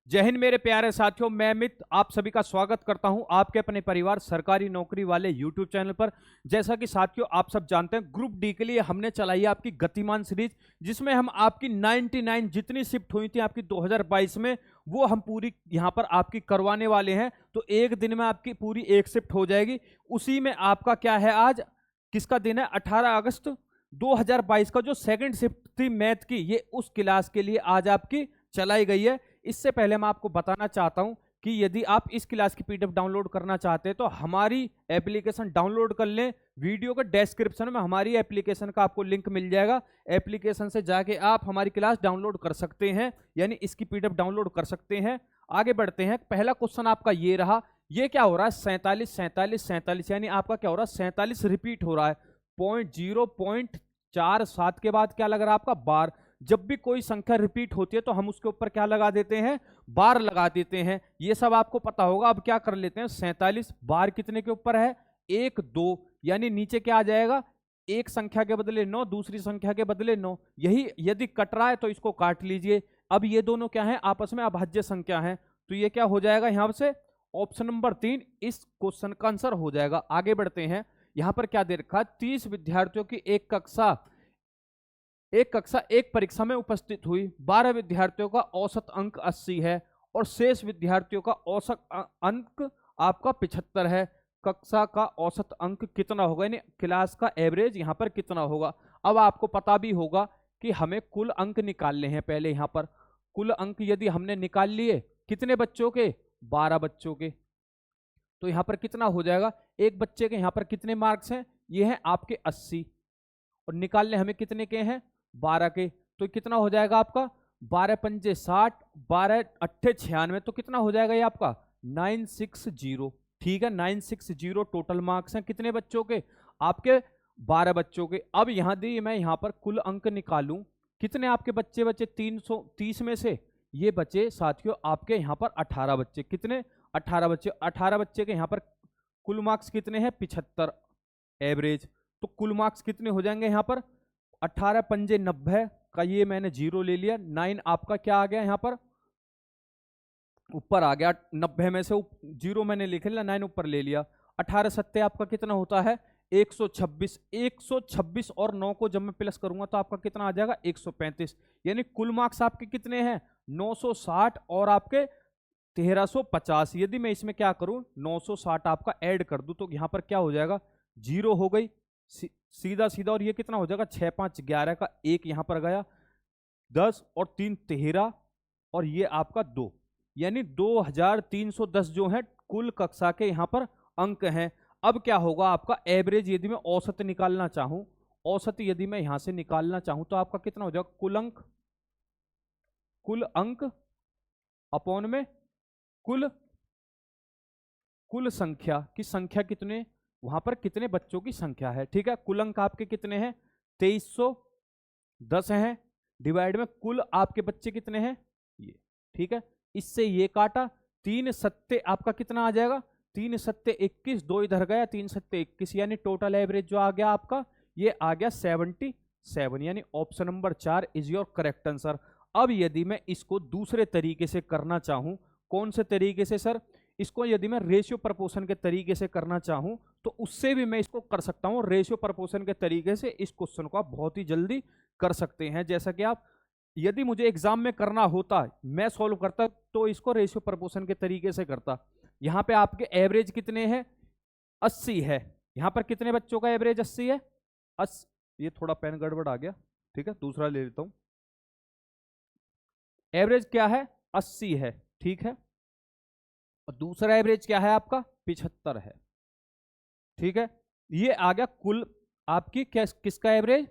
जय हिंद मेरे प्यारे साथियों, मैं अमित आप सभी का स्वागत करता हूं आपके अपने परिवार सरकारी नौकरी वाले YouTube चैनल पर। जैसा कि साथियों आप सब जानते हैं, ग्रुप डी के लिए हमने चलाई है आपकी गतिमान सीरीज, जिसमें हम आपकी 99 जितनी शिफ्ट हुई थी आपकी 2022 में, वो हम पूरी यहां पर आपकी करवाने वाले हैं। तो एक दिन में आपकी पूरी एक शिफ्ट हो जाएगी। उसी में आपका क्या है, आज किसका दिन है, 18 अगस्त 2022 का जो सेकंड शिफ्ट थी मैथ की, ये उस क्लास के लिए आज आपकी चलाई गई है। इससे पहले मैं आपको बताना चाहता हूं कि यदि आप इस क्लास की पीडीएफ डाउनलोड करना चाहते हैं तो हमारी एप्लीकेशन डाउनलोड कर लें। वीडियो के डिस्क्रिप्शन में हमारी एप्लीकेशन का आपको लिंक मिल जाएगा। एप्लीकेशन से जाके आप हमारी क्लास डाउनलोड कर सकते हैं, यानी इसकी पीडीएफ डाउनलोड कर सकते हैं। आगे बढ़ते हैं। पहला क्वेश्चन आपका ये रहा, ये क्या हो रहा है, 47 47 47, यानी आपका क्या हो रहा है, 47 रिपीट हो रहा है। 0.47 के बाद क्या लग रहा है आपका, बार। जब भी कोई संख्या रिपीट होती है तो हम उसके ऊपर क्या लगा देते हैं, बार लगा देते हैं। ये सब आपको पता होगा। अब क्या कर लेते हैं, 47 बार कितने के ऊपर है, 1 2, यानी नीचे क्या आ जाएगा, एक संख्या के बदले 9, दूसरी संख्या के बदले 9। यही यदि कट रहा है तो इसको काट लीजिए। अब ये दोनों क्या है, आपस में अभाज्य संख्या है, तो ये क्या हो जाएगा, यहां से ऑप्शन नंबर 3 इस क्वेश्चन का आंसर हो जाएगा। आगे बढ़ते हैं। यहां पर क्या दे रखा है, 30 विद्यार्थियों की एक कक्षा एक परीक्षा में उपस्थित हुई। 12 विद्यार्थियों का औसत अंक 80 है और शेष विद्यार्थियों का औसत अंक आपका 75 है। कक्षा का औसत अंक कितना होगा, यानी क्लास का एवरेज यहां पर कितना होगा। अब आपको पता भी होगा कि हमें कुल अंक निकालने हैं। पहले यहां पर कुल अंक यदि हमने निकाल लिए, कितने बच्चों के, 12 बच्चों के, तो यहां पर कितना हो जाएगा, एक बच्चे के यहां पर कितने मार्क्स हैं, ये हैं आपके 80, और निकालने हमें कितने के हैं, 12 के। तो कितना हो जाएगा आपका, 12 पंजे 60, 12 अट्ठे 96, तो कितना हो जाएगा ये आपका 960। ठीक है, 960 टोटल मार्क्स हैं कितने बच्चों के, आपके 12 बच्चों के। अब यहां दी मैं यहां पर कुल अंक निकालूं, कितने आपके बच्चे बचे, 330 में से ये बचे साथियों आपके यहां पर 18 बच्चे। कितने, 18 बच्चे। 18 बच्चे के यहां पर कुल मार्क्स कितने हैं, 75 एवरेज। तो कुल मार्क्स कितने हो जाएंगे यहां पर, 18 पंजे 90 का ये मैंने 0 ले लिया। 9 आपका क्या आ गया यहां पर, ऊपर आ गया। 90 में से 0 मैंने लिख लिया, 9 ऊपर ले लिया। 18 सत्ते आपका कितना होता है, 126। 126 और 9 को जब मैं प्लस करूंगा तो आपका कितना आ जाएगा, 135। यानी कुल मार्क्स आपके कितने हैं, 960 और आपके 1350। यदि मैं इसमें क्या करूं, 960 आपका ऐड कर दूं तो यहां पर क्या हो जाएगा, 0 हो गई सीधा सीधा। और ये कितना हो जाएगा, 6 5 11 का 1 यहां पर गया, 10 और 3 13, और ये आपका 2, यानी 2310 जो है कुल कक्षा के यहां पर अंक हैं। अब क्या होगा आपका एवरेज, यदि मैं औसत निकालना चाहूं, औसत यदि मैं यहां से निकालना चाहूं तो आपका कितना हो जाएगा, कुल अंक अपॉन में कुल संख्या की संख्या कितने, वहां पर कितने बच्चों की संख्या है। ठीक है, कुल अंक आपके कितने हैं, 2310 हैं, डिवाइड में कुल आपके बच्चे कितने हैं ये। ठीक है, इससे ये काटा, 3 सत्ते आपका कितना आ जाएगा, 3 सत्ते 21, 2 इधर गया, 3 सत्ते 21, यानी टोटल एवरेज जो आ गया आपका, ये आ गया 77, यानी option number 4 is your correct answer. अब यदि मैं इसको दूसरे तरीके से करना चाहूं, कौन से तरीके से सर, इसको यदि मैं रेशियो प्रपोर्शन के तरीके से करना चाहूं तो उससे भी मैं इसको कर सकता हूं। रेशियो प्रपोर्शन के तरीके से इस क्वेश्चन को आप बहुत ही जल्दी कर सकते हैं। जैसा कि आप, यदि मुझे एग्जाम में करना होता, मैं सॉल्व करता तो इसको रेशियो प्रपोर्शन के तरीके से करता। यहां पे आपके एवरेज कितने हैं, 80 है। यहां पर कितने बच्चों का एवरेज 80 है, ये थोड़ा पेन गड़बड़ आ गया, ठीक है, दूसरा ले लेता हूं। एवरेज क्या है, 80 है। ठीक है, और दूसरा एवरेज क्या है आपका, 75 है। ठीक है, ये आ गया कुल आपकी किसका एवरेज,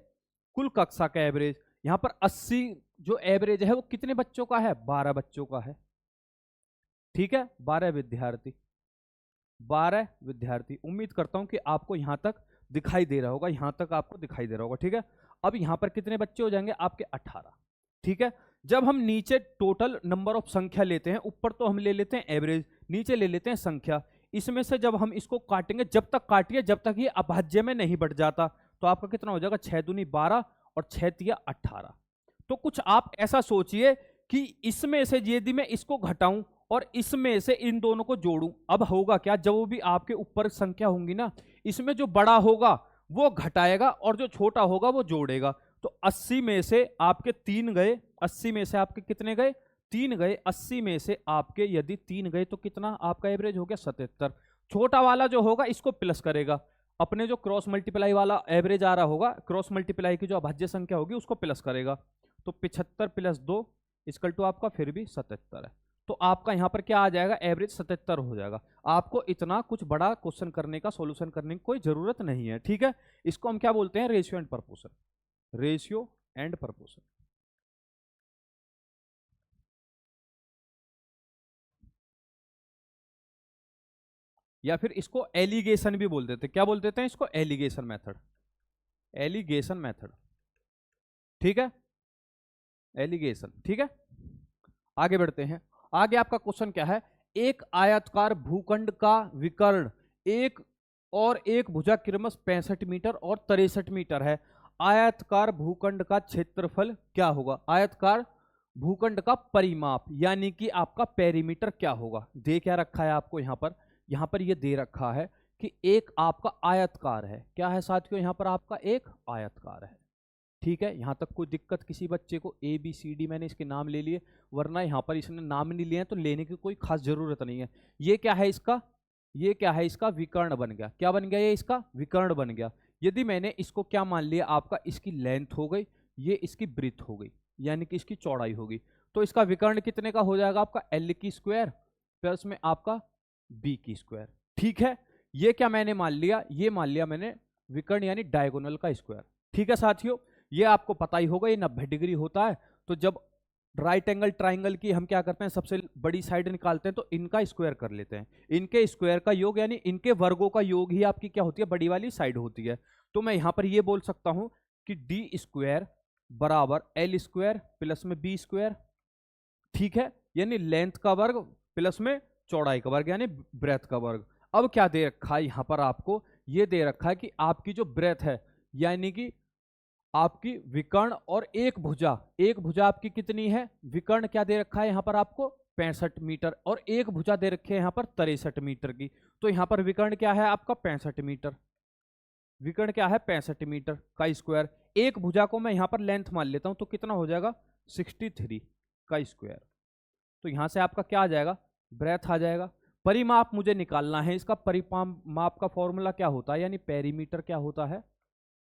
कुल कक्षा का एवरेज। यहां पर 80 जो एवरेज है वो कितने बच्चों का है, 12 बच्चों का है। ठीक है, 12 विद्यार्थी। उम्मीद करता हूं कि आपको यहां तक दिखाई दे रहा होगा, यहां तक आपको दिखाई दे रहा होगा। ठीक है, अब यहां पर कितने बच्चे हो जाएंगे आपके, 18। ठीक है, जब हम नीचे टोटल नंबर ऑफ संख्या लेते हैं, ऊपर तो हम ले लेते हैं एवरेज, नीचे ले लेते हैं संख्या। इसमें से जब हम इसको काटेंगे, जब तक काटिए जब तक ये अभाज्य में नहीं बढ़ जाता, तो आपका कितना हो जाएगा, 6 दूनी 12 और 6 तिया 18। तो कुछ आप ऐसा सोचिए कि इसमें से यदि मैं इसको घटाऊं और इसमें से इन दोनों को जोड़ूं, अब होगा क्या, जब भी आपके ऊपर संख्या होंगी ना, इसमें जो बड़ा होगा वो घटाएगा और जो छोटा होगा वो जोड़ेगा। तो 80 में से आपके 3 गए, 80 में से आपके कितने गए, 3 गए, 80 में से आपके यदि 3 गए तो कितना आपका एवरेज हो गया, 77। छोटा वाला जो होगा इसको प्लस करेगा, अपने जो क्रॉस मल्टीप्लाई वाला एवरेज आ रहा होगा, क्रॉस मल्टीप्लाई की जो अभाज्य संख्या होगी उसको प्लस करेगा। तो 75 प्लस 2 इक्वल टू आपका फिर भी 77 है। तो आपका यहां पर क्या आ जाएगा, एवरेज 77 हो जाएगा। आपको इतना कुछ बड़ा क्वेश्चन करने का, सॉल्यूशन करने की कोई जरूरत नहीं है, ठीक है। इसको हम क्या बोलते हैं, ratio and proportion, ratio and proportion. या फिर इसको एलिगेशन भी बोल देते हैं, क्या बोल देते हैं इसको, एलिगेशन मेथड, एलिगेशन मेथड, ठीक है, एलिगेशन, ठीक है। आगे बढ़ते हैं। आगे आपका क्वेश्चन क्या है, एक आयताकार भूखंड का विकर्ण एक भुजा क्रमश 65 मीटर और 63 मीटर है। आयताकार भूखंड का क्षेत्रफल क्या होगा, आयताकार भूखंड का परिमाप यानी कि आपका पेरीमीटर क्या होगा। दे क्या रखा है आपको यहां पर ये दे रखा है कि एक आपका आयतकार है, क्या है साथियों, यहां पर आपका एक आयतकार है, ठीक है। यहां तक कोई दिक्कत किसी बच्चे को, ए बी सी डी मैंने इसके नाम ले लिए, वरना यहां पर इसने नाम नहीं लिए तो लेने की कोई खास जरूरत नहीं है। ये क्या है इसका, ये क्या है इसका विकर्ण बन गया, क्या बन गया, ये इसका विकर्ण बन गया। यदि मैंने इसको क्या मान लिया, आपका इसकी लेंथ हो गई, ये इसकी ब्रीथ हो गई, यानी कि इसकी चौड़ाई होगी, तो इसका विकर्ण कितने का हो जाएगा, आपका एल की स्क्वायर प्लस में आपका बी की स्क्वायर, ठीक है। ये क्या मैंने मान लिया, ये मान लिया मैंने विकर्ण यानी डायगोनल का स्क्वायर, ठीक है साथियों। ये आपको पता ही होगा, ये 90 डिग्री होता है। तो जब राइट एंगल ट्राइंगल की हम क्या करते हैं, सबसे बड़ी साइड निकालते हैं तो इनका स्क्वायर कर लेते हैं, इनके स्क्वायर का योग यानी इनके वर्गों का योग ही आपकी क्या होती है, बड़ी वाली साइड होती है। तो मैं यहां पर ये बोल सकता हूं कि डी स्क्वायर बराबर एल स्क्वायर प्लस में बी स्क्वायर, ठीक है, यानी लेंथ का वर्ग प्लस में चौड़ाई का वर्ग यानी ब्रेथ का वर्ग। अब क्या दे रखा है यहां पर आपको, ये दे रखा है कि आपकी जो ब्रेथ है यानी कि आपकी विकर्ण और एक भुजा आपकी कितनी है, विकर्ण क्या दे रखा है यहां पर आपको 65 मीटर और एक भुजा दे रखी है यहां पर 63 मीटर की। तो यहां पर विकर्ण क्या है आपका 65 मीटर, विकर्ण क्या है 65 मीटर का स्क्वायर, एक भुजा को मैं यहां पर लेंथ मान लेता हूं तो कितना हो जाएगा 63 का स्क्वायर। तो यहां से आपका क्या आ जाएगा, ब्रेथ आ जाएगा। परिमाप मुझे निकालना है, इसका परिमाप का फॉर्मूला क्या होता है, यानी पेरीमीटर क्या होता है,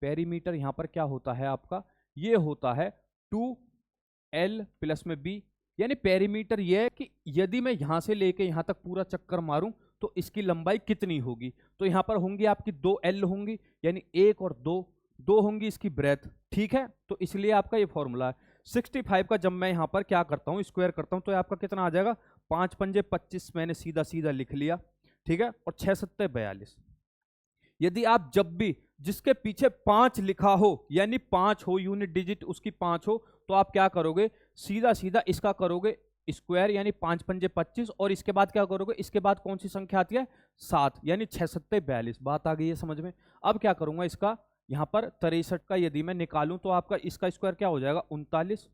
पेरीमीटर यहां पर क्या होता है आपका, ये होता है 2L प्लस में B, यानी पेरीमीटर ये है कि यदि मैं यहां से लेके यहां तक पूरा चक्कर मारूं तो इसकी लंबाई कितनी होगी। तो यहां पर होंगी आपकी 2L होंगी, यानी 1 और 2 होंगी इसकी ब्रेथ, ठीक है। तो इसलिए आपका ये फॉर्मूला है। 65 का जब मैं यहां पर क्या करता हूं, स्क्वायर करता हूं, तो आपका कितना आ जाएगा 5 पंजे 25, मैंने सीधा सीधा लिख लिया, ठीक है, और 6 सत्ते 42। यदि आप जब भी जिसके पीछे 5 लिखा हो यानी 5 हो, यूनिट डिजिट उसकी 5 हो, तो आप क्या करोगे, सीधा सीधा इसका करोगे स्क्वायर यानी 5 पंजे 25, और इसके बाद क्या करोगे, इसके बाद कौन सी संख्या आती है 7, यानी 6 सत्ते 42। बात आ गई है समझ में। अब क्या करूंगा, इसका यहां पर 63 का यदि मैं निकालूं तो आपका इसका स्क्वायर क्या हो जाएगा 39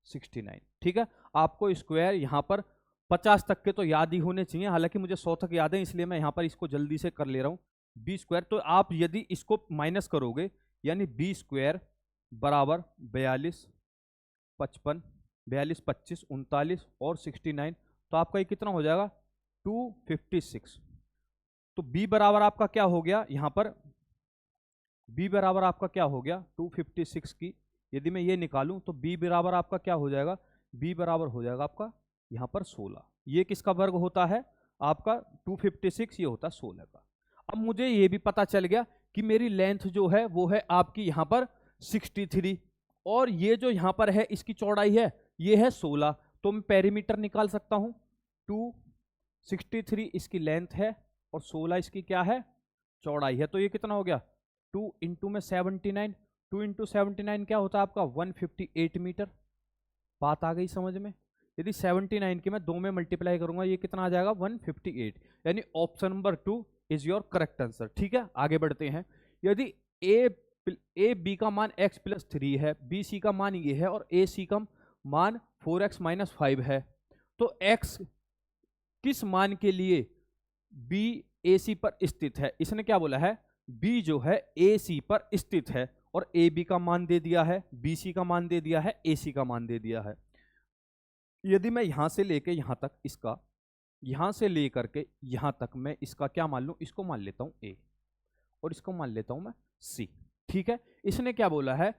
69, ठीक है। आपको स्क्वायर यहां पर 50 तक के तो याद ही होने चाहिए, हालांकि मुझे 100 तक याद है इसलिए मैं यहां पर इसको जल्दी से कर ले रहा हूं। बी स्क्वायर, तो आप यदि इसको माइनस करोगे यानी बी स्क्वायर बराबर 42 55 42 25 39 और 69, तो आपका ये कितना हो जाएगा 256। तो बी बराबर आपका क्या हो गया यहां पर, बी बराबर आपका क्या हो गया 256 की यदि मैं ये निकालूं तो बी बराबर आपका क्या हो जाएगा, बी बराबर हो जाएगा आपका यहां पर 16। ये किसका वर्ग होता है आपका 256, ये होता है 16 का। अब मुझे ये भी पता चल गया कि मेरी लेंथ जो है वो है आपकी यहां पर 63, और ये जो यहां पर है इसकी चौड़ाई है ये है 16, तो मैं पेरीमीटर निकाल सकता हूं 263 इसकी लेंथ है और 16 इसकी क्या है चौड़ाई है। तो ये कितना हो गया 2 इंटू में 79, 2 इंटू 79 क्या होता है आपका 158 मीटर। बात आ गई समझ में। यदि 79 की मैं 2 में मल्टीप्लाई करूंगा ये कितना आ जाएगा 158, यानी option number 2 is your correct answer, ठीक है। आगे बढ़ते हैं। यदि ए बी का मान x प्लस 3 है, बी सी का मान ये है और ए सी का मान 4x माइनस 5 है। तो x किस मान के लिए b AC पर स्थित है? इसने क्या बोला है, b जो है AC पर स्थित है, और AB का मान दे दिया है, BC का मान दे दिया है, AC का मान दे दिया है। यदि मैं यहां से लेके यहां तक इसका, यहां से लेकर के यहां तक मैं इसका क्या मान लूं, इसको मान लेता हूं A और इसको मान लेता हूं मैं C। ठीक है, इसने क्या बोला है,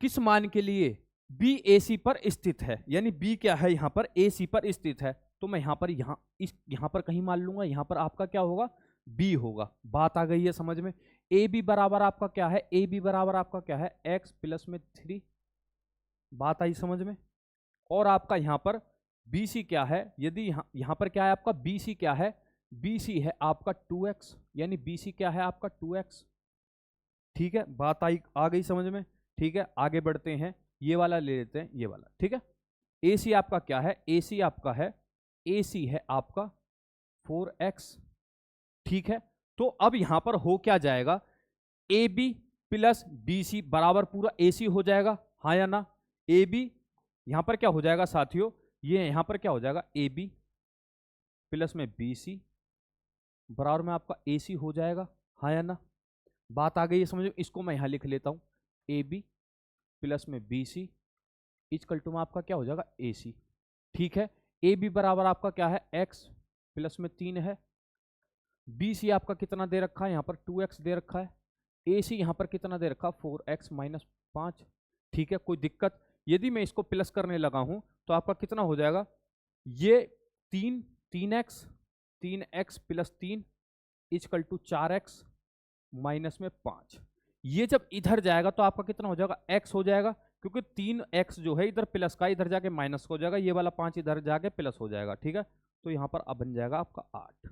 किस मान के लिए B AC पर स्थित है, यानी B क्या है यहां पर AC पर स्थित है। तो मैं यहां पर यहां पर कहीं मान लूंगा, यहां पर आपका क्या होगा, B होगा। बात आ गई है समझ में। AB बराबर आपका क्या है, AB बराबर आपका क्या है, x प्लस में 3। बात आई समझ में। और आपका यहां पर BC क्या है, यदि यहां पर क्या है आपका BC क्या है, BC है आपका 2x, यानी BC क्या है आपका 2x। ठीक है, बात आई आ गई समझ में। ठीक है, आगे बढ़ते हैं, ये वाला ले लेते हैं, ये वाला। ठीक है, AC आपका क्या है, AC आपका है, AC है आपका 4x। ठीक है, तो अब यहां पर हो क्या जाएगा, AB प्लस BC बराबर पूरा AC हो जाएगा, हाँ या ना। AB यहां पर क्या हो जाएगा साथियों, ये यहां पर क्या हो जाएगा, AB प्लस में BC बराबर में आपका AC हो जाएगा, हाँ या ना। बात आ गई है समझ में। इसको मैं यहां लिख लेता हूं, AB प्लस में BC इक्वल टू में आपका क्या हो जाएगा, AC। ठीक है, AB बराबर आपका क्या है, x प्लस में 3 है। BC आपका कितना दे रखा है, यहाँ पर 2x दे रखा है। AC यहाँ पर कितना दे रखा, 4x माइनस 5। ठीक है, कोई दिक्कत। यदि मैं इसको प्लस करने लगा हूं तो आपका कितना हो जाएगा, ये 3x plus 3 equal to 4x minus में 5। ये जब इधर जाएगा तो आपका कितना हो जाएगा, x हो जाएगा, क्योंकि 3x जो है इधर प्लस का, इधर जाके माइनस हो जाएगा, ये वाला 5 इधर जाके प्लस हो जाएगा। ठीक है, तो यहाँ पर अब बन जाएगा आपका 8।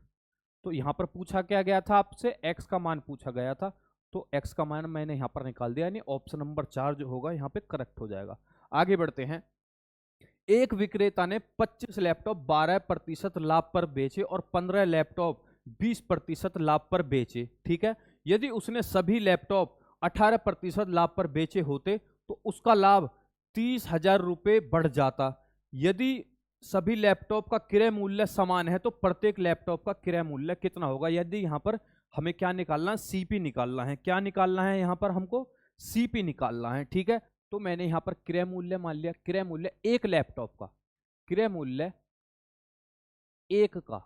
तो यहाँ पर पूछा क्या गया था आपसे, x का मान पूछा गया था, तो x का मान मैंने यहाँ पर निकाल दिया, यानी ऑप्शन नंबर 4 जो होगा यहाँ पे करेक्ट हो जाएगा। आगे बढ़ते हैं। एक विक्रेता ने 25 लैपटॉप 12% लाभ पर बेचे और 15 लैपटॉप 20% लाभ पर बेचे। ठीक है, यदि उसने सभी लैपटॉप 18% लाभ पर बेचे होते तो उसका लाभ 30,000 रुपये बढ़ जाता। यदि सभी लैपटॉप का क्रय मूल्य समान है तो प्रत्येक लैपटॉप का क्रय मूल्य कितना होगा। यदि यहां पर हमें क्या निकालना है, सीपी निकालना है। क्या निकालना है, यहां पर हमको सीपी निकालना है। ठीक है, तो मैंने यहां पर क्रय मूल्य मान लिया, क्रय मूल्य एक लैपटॉप का, क्रय मूल्य एक का,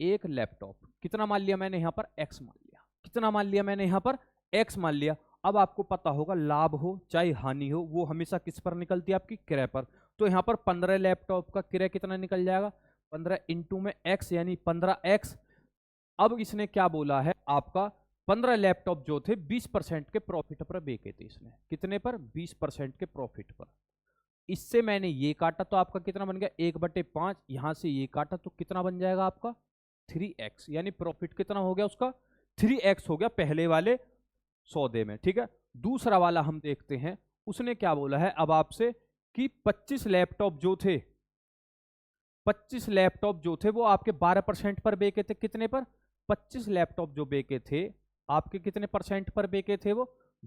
एक लैपटॉप कितना मान लिया मैंने यहां पर, एक्स मान लिया। कितना मान लिया मैंने यहां पर, एक्स मान लिया। अब आपको पता होगा लाभ हो चाहे हानि हो वो हमेशा किस पर निकलती है, आपकी क्रय पर। तो यहां पर 15 लैपटॉप का क्रय कितना निकल जाएगा, 15 इंटू में एक्स यानी 15x। अब इसने क्या बोला है, आपका 15 लैपटॉप जो थे 20% के प्रॉफिट पर बेचे थे इसने। कितने पर, 20% के प्रॉफिट पर। इससे मैंने ये काटा तो आपका कितना बन गया, 1/5। यहां से ये काटा तो कितना बन जाएगा आपका 3x, यानी प्रॉफिट कितना हो गया उसका, 3x हो गया पहले वाले सौदे में। ठीक है, दूसरा वाला हम देखते हैं। उसने क्या बोला है अब आपसे कि 25 लैपटॉप जो थे, 25 लैपटॉप जो थे वो आपके 12% पर बेचे थे। कितने पर, 25 लैपटॉप जो बेचे थे आपके कितने परसेंट पर बेचे थे, वो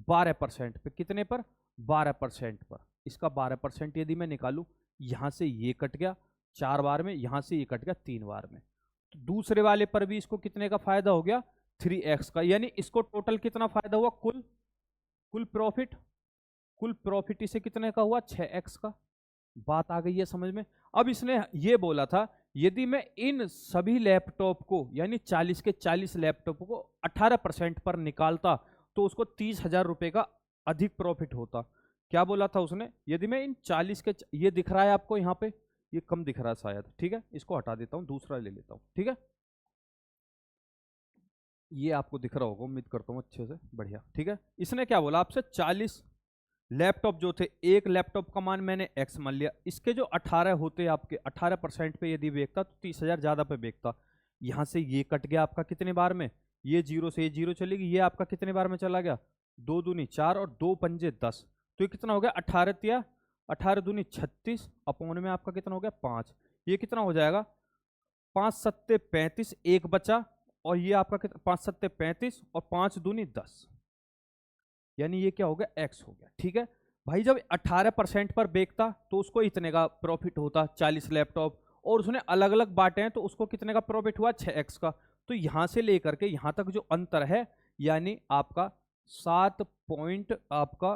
12% पे। कितने पर, 12% पर। इसका 12% यदि मैं निकालूं, यहां से ये कट गया 4 बार में, यहां से ये कट गया 3 बार में, तो दूसरे वाले पर भी इसको कितने का फायदा हो गया, 3x का। यानी इसको टोटल कितना फायदा हुआ, कुल प्रॉफिट, कुल प्रॉफिट इसे कितने का हुआ, 6x का। बात आ गई है समझ में। अब इसने ये बोला था यदि मैं इन सभी लैपटॉप को यानी 40 के 40 लैपटॉप को 18% पर निकालता तो उसको 30,000 रुपए का अधिक प्रॉफिट होता। क्या बोला था उसने, यदि मैं इन 40 के, ये दिख रहा है आपको यहाँ पे, ये कम दिख रहा है शायद। ठीक है, इसको हटा देता हूं, दूसरा ले लेता हूं। ठीक है, ये आपको दिख रहा होगा, उम्मीद करता हूं अच्छे से, बढ़िया। ठीक है, इसने क्या बोला आपसे, 40 लैपटॉप जो थे, एक लैपटॉप का मान मैंने x मान लिया, इसके जो 18 होते आपके 18% पे यदि बेचता तो 30,000 ज्यादा पे बेचता। यहां से ये कट गया आपका कितने बार में, ये 0 से ये 0 चलेगी, ये आपका कितने बार में चला गया, 2 दूनी 4 और 2 पंजे 10। तो ये कितना हो गया, 18 दूनी 36 अपॉन में आपका कितना हो गया 5। ये कितना हो जाएगा, 5 सत्ते 35, एक बचा, और ये आपका कितना, 5 सत्ते 35 और 5 दूनी 10, यानी ये क्या हो गया, x हो गया। ठीक है, भाई जब 18% पर बेचता तो उसको इतने का प्रॉफिट होता 40 लैपटॉप, और उसने अलग अलग बांटे हैं तो उसको कितने का प्रॉफिट हुआ 6x का। तो यहां से लेकर के यहां तक जो अंतर है यानी आपका 7 पॉइंट आपका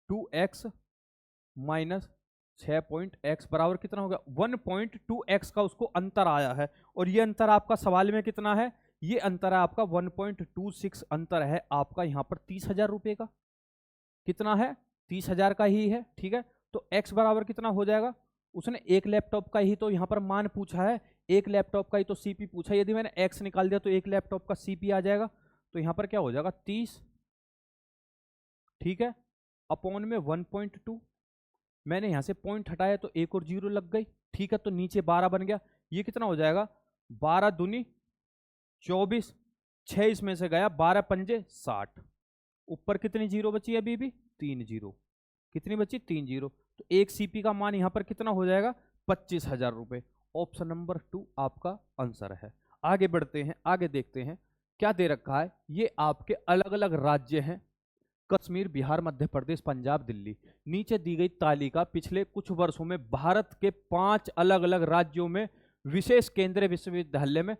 2x माइनस 6 बराबर कितना हो गया 1.2x का उसको अंतर आया है। और ये अंतर आपका सवाल में कितना है, ये अंतर है आपका 1.26 अंतर है आपका यहाँ पर 30,000 रुपए का। कितना है 30,000 का ही है, ठीक है। तो x बराबर कितना हो जाएगा, उसने एक लैपटॉप का ही तो यहाँ पर मान पूछा है, एक लैपटॉप का ही तो सीपी पूछा है। यदि मैंने x निकाल दिया तो एक लैपटॉप का सीपी आ जाएगा। तो यहाँ पर क्या हो जाएगा 30, ठीक है, अपॉन में 1.2। मैंने यहां से पॉइंट हटाया तो एक और जीरो लग गई, ठीक है। तो नीचे 12 बन गया। ये कितना हो जाएगा 12 दूनी 24, 6 इसमें से गया, 12 पंजे 60। ऊपर कितनी जीरो बची है अभी भी 3 जीरो। कितनी बची 3 जीरो। तो एक सीपी का मान यहां पर कितना हो जाएगा 25,000 रुपए। ऑप्शन नंबर 2 आपका आंसर है। आगे बढ़ते हैं, आगे देखते हैं क्या दे रखा है। ये आपके अलग अलग राज्य हैं, कश्मीर, बिहार, मध्य प्रदेश, पंजाब, दिल्ली। नीचे दी गई तालिका पिछले कुछ वर्षों में भारत के 5 अलग अलग राज्यों में विशेष केंद्रीय विश्वविद्यालय में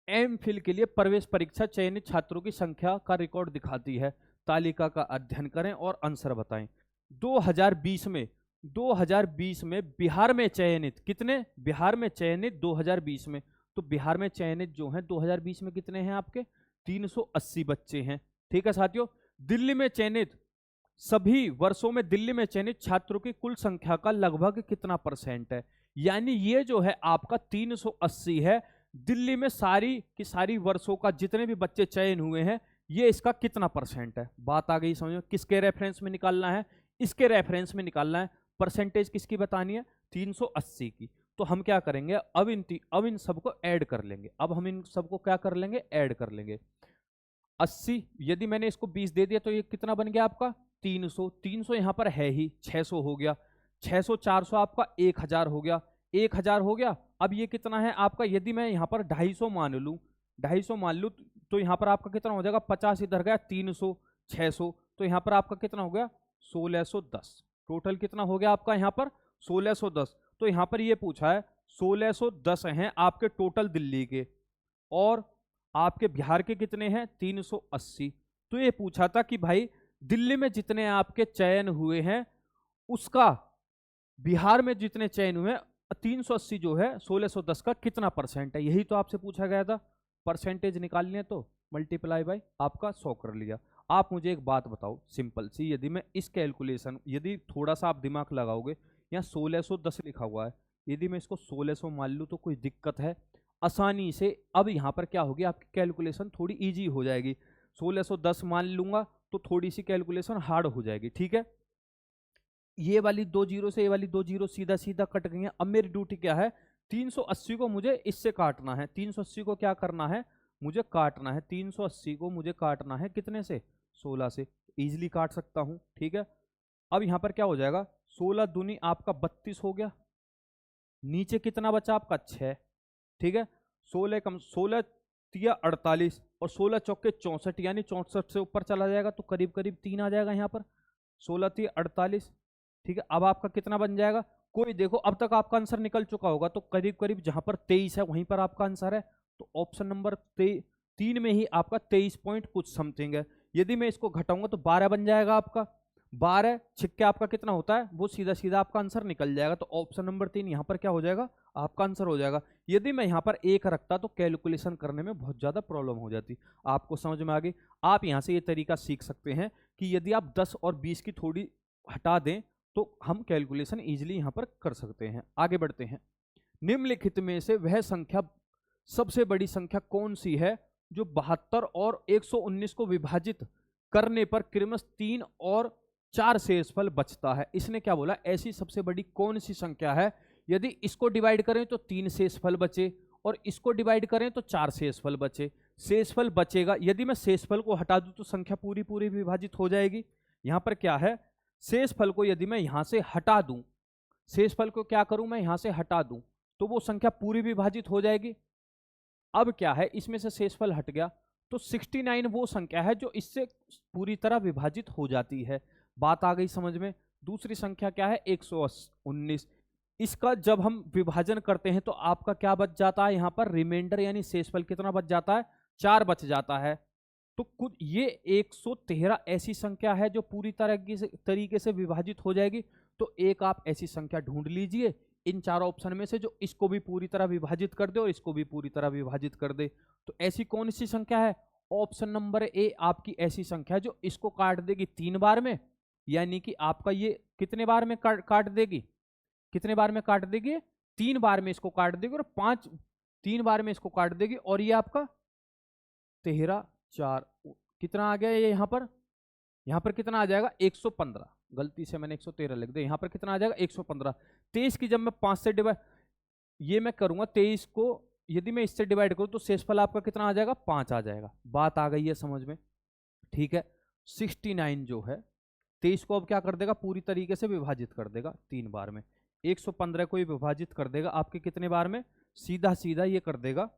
एमफिल के लिए प्रवेश परीक्षा चयनित छात्रों की संख्या का रिकॉर्ड दिखाती है। तालिका का अध्ययन करें और आंसर बताएं। 2020 में बिहार में चयनित कितने, बिहार में चयनित 2020 में, तो बिहार में चयनित जो हैं 2020 में कितने हैं आपके 380 बच्चे हैं, ठीक है साथियों। दिल्ली में चयनित सभी वर्षों में दिल्ली में चयनित छात्रों की कुल संख्या का लगभग कितना परसेंट है, यानी ये जो है आपका 380 है। दिल्ली में सारी की सारी वर्षों का जितने भी बच्चे चयन हुए हैं ये इसका कितना परसेंट है। बात आ गई समझ में। किसके रेफरेंस में निकालना है, इसके रेफरेंस में निकालना है। परसेंटेज किसकी बतानी है 380 की। तो हम क्या करेंगे अब इन सबको ऐड कर लेंगे। अब हम इन सबको क्या कर लेंगे ऐड कर लेंगे। 80 यदि मैंने इसको 20 दे दिया तो ये कितना बन गया आपका 300। 300 यहां पर है ही, 600 हो गया, 600 400 आपका 1000 हो गया, 1000 हो गया। अब ये कितना है आपका, यदि मैं यहाँ पर 250 मान लूँ, 250 मान लूँ तो यहाँ पर आपका कितना हो जाएगा 50 इधर गया 300, 600, तो यहाँ पर आपका कितना हो गया 1610। टोटल कितना हो गया आपका यहाँ पर 1610। तो यहाँ पर ये पूछा है 1610 हैं आपके टोटल दिल्ली के, और आपके बिहार के कितने हैं 380। तो ये पूछा था कि भाई दिल्ली में जितने आपके चयन हुए हैं उसका बिहार में जितने चयन हुए हैं 380 जो है 1610 का कितना परसेंट है, यही तो आपसे पूछा गया था। परसेंटेज निकालने तो मल्टीप्लाई बाय आपका 100 कर लिया। आप मुझे एक बात बताओ सिंपल सी, यदि मैं इस कैलकुलेशन, यदि थोड़ा सा आप दिमाग लगाओगे, यहाँ 1610 लिखा हुआ है, यदि मैं इसको 1600 मान लूँ तो कोई दिक्कत है आसानी से। अब यहाँ पर क्या होगी आपकी कैलकुलेशन थोड़ी इजी हो जाएगी। 1610 मान लूंगा तो थोड़ी सी कैलकुलेशन हार्ड हो जाएगी, ठीक है। ये वाली 2 जीरो से ये वाली 2 जीरो सीधा सीधा कट गई हैं। अब मेरी ड्यूटी क्या है 380 को मुझे इससे काटना है। 380 को क्या करना है मुझे काटना है, 380 को मुझे काटना है कितने से 16 से। इजिली काट सकता हूं, ठीक है। अब यहां पर क्या हो जाएगा 16 दूनी आपका 32 हो गया, नीचे कितना बचा आपका 6, ठीक है। 16 कम 16 तिया 48 और 16 चौके 64, यानी 64 से ऊपर चला जाएगा तो करीब करीब 3 आ जाएगा यहाँ पर। 16 तिया 48, ठीक है। अब आपका कितना बन जाएगा, कोई देखो अब तक आपका आंसर निकल चुका होगा तो करीब करीब जहां पर 23 है वहीं पर आपका आंसर है। तो ऑप्शन नंबर 3 में ही आपका 23 पॉइंट कुछ समथिंग है। यदि मैं इसको घटाऊंगा तो 12 बन जाएगा आपका। 12 छिक्के आपका कितना होता है वो सीधा सीधा आपका आंसर निकल जाएगा। तो ऑप्शन नंबर 3 यहाँ पर क्या हो जाएगा आपका आंसर हो जाएगा। यदि मैं यहाँ पर 1 रखता तो कैलकुलेशन करने में बहुत ज़्यादा प्रॉब्लम हो जाती। आपको समझ में आ गई। आप यहाँ से ये तरीका सीख सकते हैं कि यदि आप 10 और 20 की थोड़ी हटा दें तो हम कैलकुलेशन इजीली यहाँ पर कर सकते हैं। आगे बढ़ते हैं। निम्नलिखित में से वह संख्या सबसे बड़ी संख्या कौन सी है जो 72 और 119 को विभाजित करने पर क्रमश 3 और 4 शेषफल बचता है। इसने क्या बोला ऐसी सबसे बड़ी कौन सी संख्या है, यदि इसको डिवाइड करें तो 3 शेषफल बचे और इसको डिवाइड करें तो 4 शेषफल बचे। शेषफल बचेगा, यदि मैं शेषफल को हटा दूं तो संख्या पूरी पूरी विभाजित हो जाएगी। यहां पर क्या है शेषफल को यदि मैं यहां से हटा दूं, शेषफल को क्या करूं मैं यहां से हटा दूं तो वो संख्या पूरी विभाजित हो जाएगी। अब क्या है इसमें से शेषफल हट गया तो 69 वो संख्या है जो इससे पूरी तरह विभाजित हो जाती है। बात आ गई समझ में। दूसरी संख्या क्या है 119। इसका जब हम विभाजन करते हैं तो आपका क्या बच जाता है यहाँ पर रिमाइंडर यानी शेषफल कितना बच जाता है 4 बच जाता है। तो कुछ ये 113 ऐसी संख्या है जो पूरी तरीके से विभाजित हो जाएगी। तो एक आप ऐसी संख्या ढूंढ लीजिए इन चारों ऑप्शन में से जो इसको भी पूरी तरह विभाजित कर दे और इसको भी पूरी तरह विभाजित कर दे। तो ऐसी कौन सी संख्या है? ऑप्शन नंबर ए आपकी ऐसी संख्या जो इसको काट देगी 3 बार में, यानी कि आपका ये कितने बार में काट देगी, कितने बार में काट देगी? 3 बार में इसको काट देगी और 3 बार में इसको काट देगी। और ये आपका 13 4 कितना आ गया ये यहाँ पर कितना आ जाएगा 115। गलती से मैंने 113 लिख दिया, यहाँ पर कितना आ जाएगा 115। 23 की जब मैं 5 से डिवाइड ये मैं करूंगा 23 को यदि मैं इससे डिवाइड करूं तो शेषफल आपका कितना आ जाएगा 5 आ जाएगा। बात आ गई है समझ में? ठीक है। 69 जो है 23 को अब क्या कर देगा पूरी तरीके से विभाजित कर देगा 3 बार में। 115 को ये विभाजित कर देगा आपके कितने बार में? सीधा सीधा ये कर देगा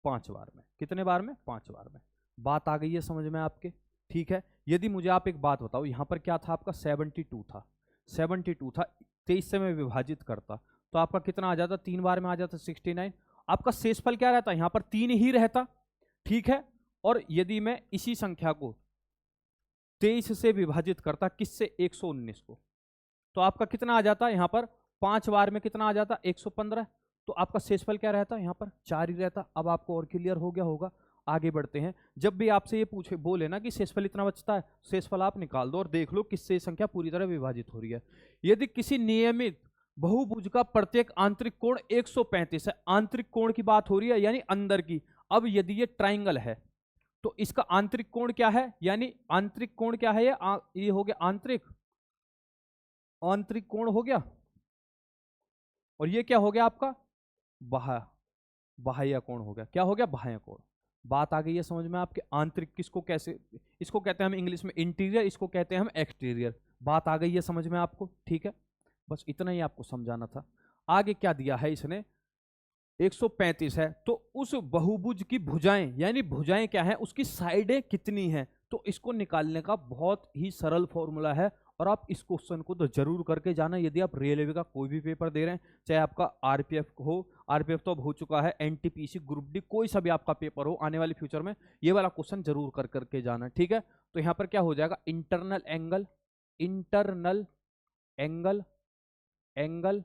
5 बार में। कितने बार में? 5 बार में। बात आ गई है समझ में आपके? ठीक है। यदि मुझे आप एक बात बताओ यहाँ पर क्या था आपका 72 था, 72 था, 23 से मैं विभाजित करता तो आपका कितना आ जाता? 3 बार में आ जाता 69। आपका शेषफल क्या रहता? यहाँ पर 3 ही रहता। ठीक है। और यदि मैं इसी संख्या को 23 से विभाजित करता किससे? 119 को, तो आपका कितना आ जाता? यहाँ पर 5 बार में कितना आ जाता? 115। तो आपका शेषफल क्या रहता? यहाँ पर 4 ही रहता। अब आपको और क्लियर हो गया होगा। आगे बढ़ते हैं। जब भी आपसे ये पूछे बोले ना कि शेषफल इतना बचता है, शेषफल आप निकाल दो और देख लो किससे संख्या पूरी तरह विभाजित हो रही है। यदि किसी नियमित बहुभुज का प्रत्येक आंतरिक कोण 135 है, आंतरिक कोण की बात हो रही है यानी अंदर की। अब यदि ये ट्राइंगल है तो इसका आंतरिक कोण क्या है? यानी आंतरिक कोण क्या है? ये हो गया आंतरिक कोण हो गया, और ये क्या हो गया आपका? बाह्य कोण हो गया। क्या हो गया? बाह्य कोण। बात आ गई है समझ में आपके? आंतरिक किसको कैसे, इसको कहते हैं हम इंग्लिश में इंटीरियर, इसको कहते हैं हम एक्सटीरियर। बात आ गई है समझ में आपको? ठीक है। बस इतना ही आपको समझाना था। आगे क्या दिया है इसने? 135 है तो उस बहुभुज की भुजाएं, यानी भुजाएं क्या है, उसकी साइडें कितनी हैं, तो इसको निकालने का बहुत ही सरल फॉर्मूला है। और आप इस क्वेश्चन को तो जरूर करके जाना यदि आप रेलवे का कोई भी पेपर दे रहे हैं, चाहे आपका आरपीएफ हो, आरपीएफ तो अब हो चुका है, एनटीपीसी, ग्रुप डी, कोई सा भी आपका पेपर हो आने वाले फ्यूचर में, ये वाला क्वेश्चन जरूर करके जाना। ठीक है। तो यहाँ पर क्या हो जाएगा? इंटरनल एंगल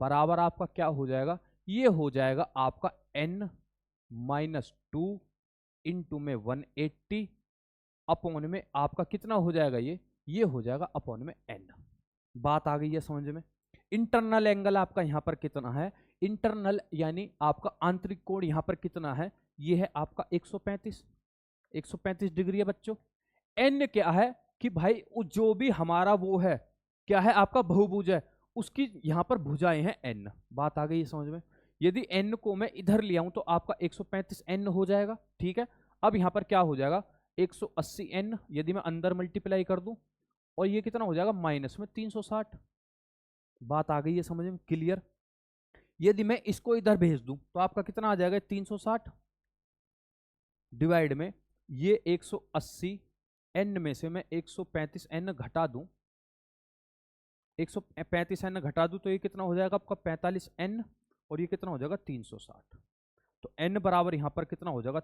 बराबर आपका क्या हो जाएगा? ये हो जाएगा आपका n-2 इंटू में 180 अपॉन में आपका कितना हो जाएगा? ये हो जाएगा अपॉन में n। बात आ गई है समझ में? इंटरनल एंगल आपका यहाँ पर कितना है? इंटरनल यानी आपका आंतरिक कोण यहाँ पर कितना है? ये है आपका 135 डिग्री है बच्चों। n क्या है कि भाई जो भी हमारा वो है क्या है आपका बहुभुज है, उसकी यहाँ पर भुजाएं हैं n। बात आ गई समझ में? यदि n को मैं इधर ले आऊं तो आपका 135 n हो जाएगा। ठीक है। अब यहाँ पर क्या हो जाएगा? 180 n यदि मैं अंदर मल्टीप्लाई कर दूं, और ये कितना हो जाएगा? माइनस में 360। बात आ गई है समझ में? क्लियर? यदि मैं इसको इधर भेज दूं तो आपका कितना आ जाएगा? 360 डिवाइड में ये 180 n में से मैं 135 n घटा दूं, 135 n घटा दूं तो ये कितना हो जाएगा आपका? 45 n, और ये कितना हो जाएगा? 360। तो n बराबर यहाँ पर कितना हो जाएगा?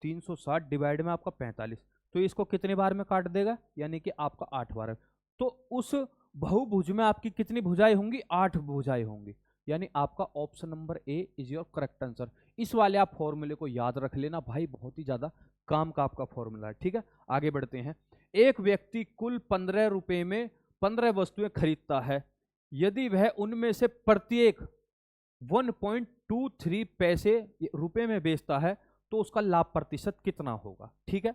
360 डिवाइड में आपका 45। तो इसको कितने बार में काट देगा? यानी कि आपका 8 बार। तो उस बहुभुज में आपकी कितनी भुजाएं होंगी? 8 भुजाएं होंगी। यानी आपका option number A is your correct answer. इस वाले आप फॉर्मूले को याद रख लेना भाई, बहुत ही ज्यादा काम का आपका फॉर्मूला है। ठीक है। आगे बढ़ते हैं। एक व्यक्ति कुल 15 रुपए में 15 वस्तुएं खरीदता है। यदि वह उनमें से प्रत्येक 1.23 पैसे रुपए में बेचता है तो उसका लाभ प्रतिशत कितना होगा? ठीक है।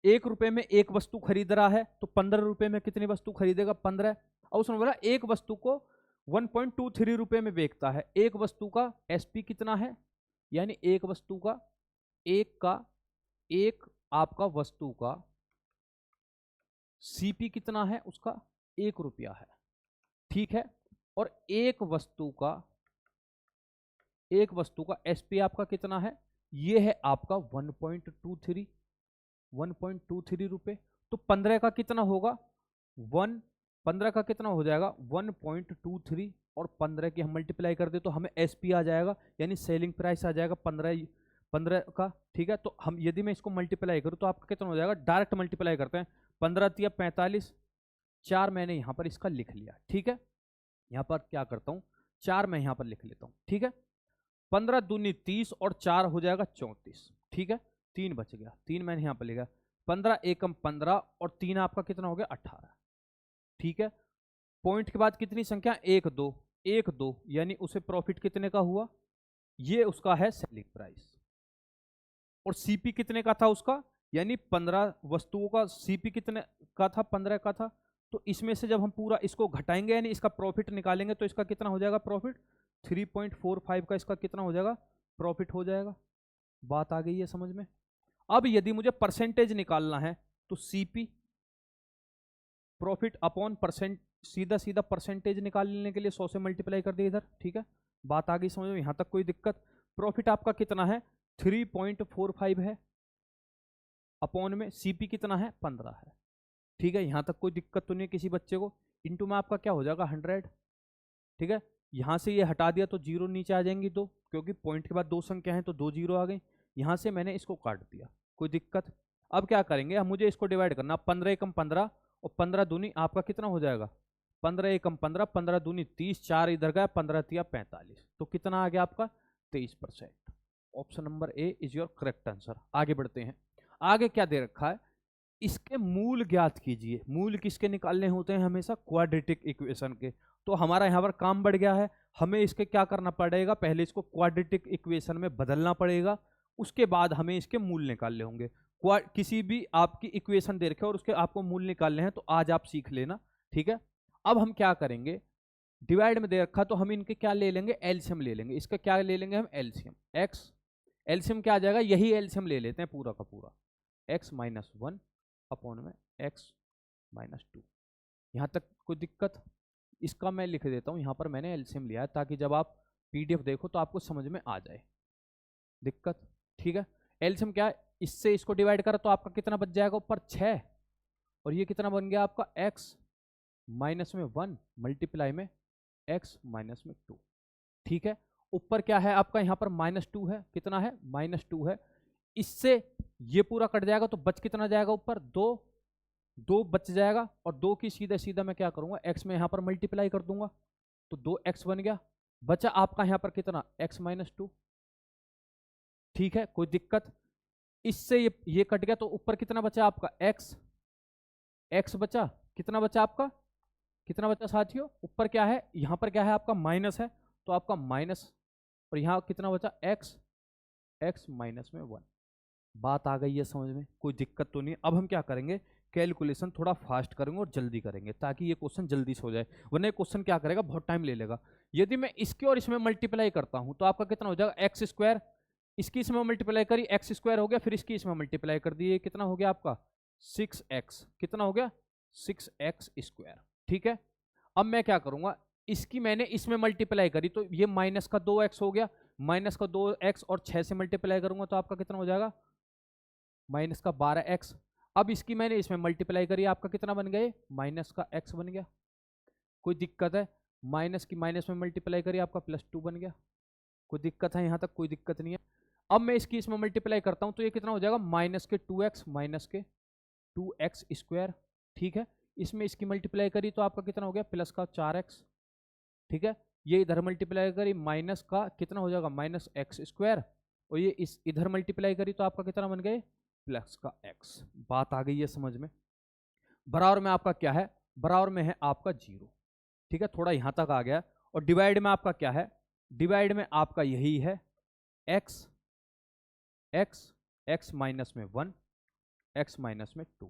1 रुपए में एक वस्तु खरीद रहा है तो 15 रुपए में कितनी वस्तु खरीदेगा? 15। और उसने बोला एक वस्तु को 1.23 रुपए में बेचता है। एक वस्तु का एसपी कितना है? यानी एक वस्तु का एक आपका वस्तु का सीपी कितना है? उसका 1 रुपया है। ठीक है। और एक वस्तु का एसपी आपका कितना है? ये है आपका 1.23 रुपए। तो 15 का कितना होगा? 15 का कितना हो जाएगा 1.23 और 15 की हम मल्टीप्लाई कर दे तो हमें एसपी आ जाएगा, यानी सेलिंग प्राइस आ जाएगा 15 का। ठीक है, तो हम यदि मैं इसको मल्टीप्लाई करूँ तो आपका कितना हो जाएगा, डायरेक्ट मल्टीप्लाई करते हैं, 15 तिया 45, 4 मैंने यहाँ पर इसका लिख लिया। ठीक है, यहाँ पर क्या करता हूँ, 4 मैं यहाँ पर लिख लेता हूँ। ठीक है, 15 दूनी 30 और 4 हो जाएगा 34। ठीक है, 3 बच गया, 3 मैंने यहाँ पर लिखा, 15 एकम 15 और 3 आपका कितना हो गया 18। ठीक है, पॉइंट के बाद कितनी संख्या, 1 2 1 2, यानी उसे प्रॉफिट कितने का हुआ, ये उसका है सेलिंग प्राइस। और सीपी कितने का था उसका, यानी 15 वस्तुओं का सीपी कितने का था, 15 का था। तो इसमें से जब हम पूरा इसको घटाएंगे यानी इसका प्रॉफिट निकालेंगे तो इसका कितना हो जाएगा प्रॉफिट, 3.45 का इसका कितना हो जाएगा प्रॉफिट हो जाएगा। बात आ गई है समझ में। अब यदि मुझे परसेंटेज निकालना है तो सीपी प्रॉफिट अपॉन परसेंट, सीधा सीधा परसेंटेज निकालने के लिए 100 से मल्टीप्लाई कर दिया इधर। ठीक है, बात आ गई समझ में, यहां तक कोई दिक्कत। प्रॉफिट आपका कितना है 3.45 है, अपॉन में सीपी कितना है 15 है। ठीक है, यहां तक कोई दिक्कत तो नहीं किसी बच्चे को। इंटू में आपका क्या हो जाएगा 100। ठीक है, यहां से ये हटा दिया तो जीरो नीचे आ जाएंगी दो, क्योंकि पॉइंट के बाद 2 संख्या है तो 2 जीरो आ गई। यहां से मैंने इसको काट दिया, कोई दिक्कत। अब क्या करेंगे, अब मुझे इसको डिवाइड करना, 15 एकम 15 और 15 दूनी आपका कितना हो जाएगा 15 एकम 15, 15 दूनी 30, 4 इधर गया, 15 तिया 45, तो कितना आ गया आपका 23%। Option number A is your correct answer. आगे बढ़ते हैं, आगे क्या दे रखा है, इसके मूल ज्ञात कीजिए। मूल किसके निकालने होते हैं हमेशा, क्वाड्रेटिक इक्वेशन के। तो हमारा यहाँ पर काम बढ़ गया है, हमें इसके क्या करना पड़ेगा, पहले इसको क्वाड्रेटिक इक्वेशन में बदलना पड़ेगा, उसके बाद हमें इसके मूल निकालने होंगे। किसी भी आपकी इक्वेशन दे रखे और उसके आपको मूल निकालने हैं तो आज आप सीख लेना। ठीक है, अब हम क्या करेंगे, डिवाइड में दे रखा तो हम इनके क्या ले लेंगे, एलसीएम ले लेंगे। इसका क्या ले लेंगे हम, एलसीएम। एक्स एलसीएम क्या आ जाएगा, यही एलसीएम ले लेते हैं पूरा का पूरा, एक्स माइनस 1 अपॉन में एक्स माइनस 2। यहाँ तक कोई दिक्कत, इसका मैं लिख देता हूँ, यहाँ पर मैंने एलसीएम लिया है ताकि जब आप पीडीएफ देखो तो आपको समझ में आ जाए दिक्कत। ठीक है, एलसीएम क्या है, इससे इसको डिवाइड करा तो आपका कितना बच जाएगा ऊपर 6, और ये कितना बन गया आपका एक्स माइनस में 1 मल्टीप्लाई में एक्स माइनस में 2। ठीक है, ऊपर क्या है आपका, यहाँ पर -2 है, कितना है -2 है। इससे ये पूरा कट जाएगा तो बच कितना जाएगा ऊपर 2, 2 बच जाएगा, और 2 की सीधा सीधा मैं क्या करूंगा, x में यहाँ पर मल्टीप्लाई कर दूंगा तो 2x बन गया। बचा आपका यहाँ पर कितना x माइनस 2। ठीक है, कोई दिक्कत, इससे ये कट गया तो ऊपर कितना बचा आपका x बचा, कितना बचा आपका, कितना बचा साथियों, ऊपर क्या है, यहाँ पर क्या है आपका माइनस है तो आपका माइनस, और यहाँ कितना बचा x माइनस में 1। बात आ गई है समझ में, कोई दिक्कत तो नहीं। अब हम क्या करेंगे, कैलकुलेशन थोड़ा फास्ट करेंगे और जल्दी करेंगे ताकि ये क्वेश्चन जल्दी से हो जाए, वरना ये क्वेश्चन क्या करेगा बहुत टाइम ले लेगा। यदि मैं इसके और इसमें मल्टीप्लाई करता हूं तो आपका कितना हो जाएगा एक्स स्क्वायर, इसकी इसमें मल्टीप्लाई करी एक्स स्क्वायर हो गया, फिर इसकी इसमें मल्टीप्लाई कर दी, कितना हो गया आपका 6x, कितना हो गया 6x स्क्वायर। ठीक है, अब मैं क्या करूंगा, इसकी मैंने इसमें मल्टीप्लाई करी तो ये माइनस का 2x हो गया, माइनस का 2x और 6 से मल्टीप्लाई करूंगा तो आपका कितना हो जाएगा माइनस का 12x। अब इसकी मैंने इसमें मल्टीप्लाई करी, आपका कितना बन गया माइनस का x बन गया। कोई दिक्कत है, माइनस की माइनस में मल्टीप्लाई करी आपका +2 बन गया। कोई दिक्कत है, यहाँ तक कोई दिक्कत नहीं है। अब मैं इसकी इसमें मल्टीप्लाई करता हूँ तो ये कितना हो जाएगा माइनस के 2x माइनस के 2x स्क्वायर। ठीक है, इसमें इसकी मल्टीप्लाई करी तो आपका कितना हो गया प्लस का 4x। ठीक है, ये इधर मल्टीप्लाई करी माइनस का कितना हो जाएगा माइनस एक्स स्क्वायर, और ये इस इधर मल्टीप्लाई करी तो आपका कितना बन गए प्लस का x। बात आ गई है समझ में। बराबर में आपका क्या है, बराबर में है आपका 0। ठीक है, थोड़ा यहां तक आ गया। और डिवाइड में आपका क्या है, डिवाइड में आपका यही है x, x माइनस में 1 x माइनस में 2।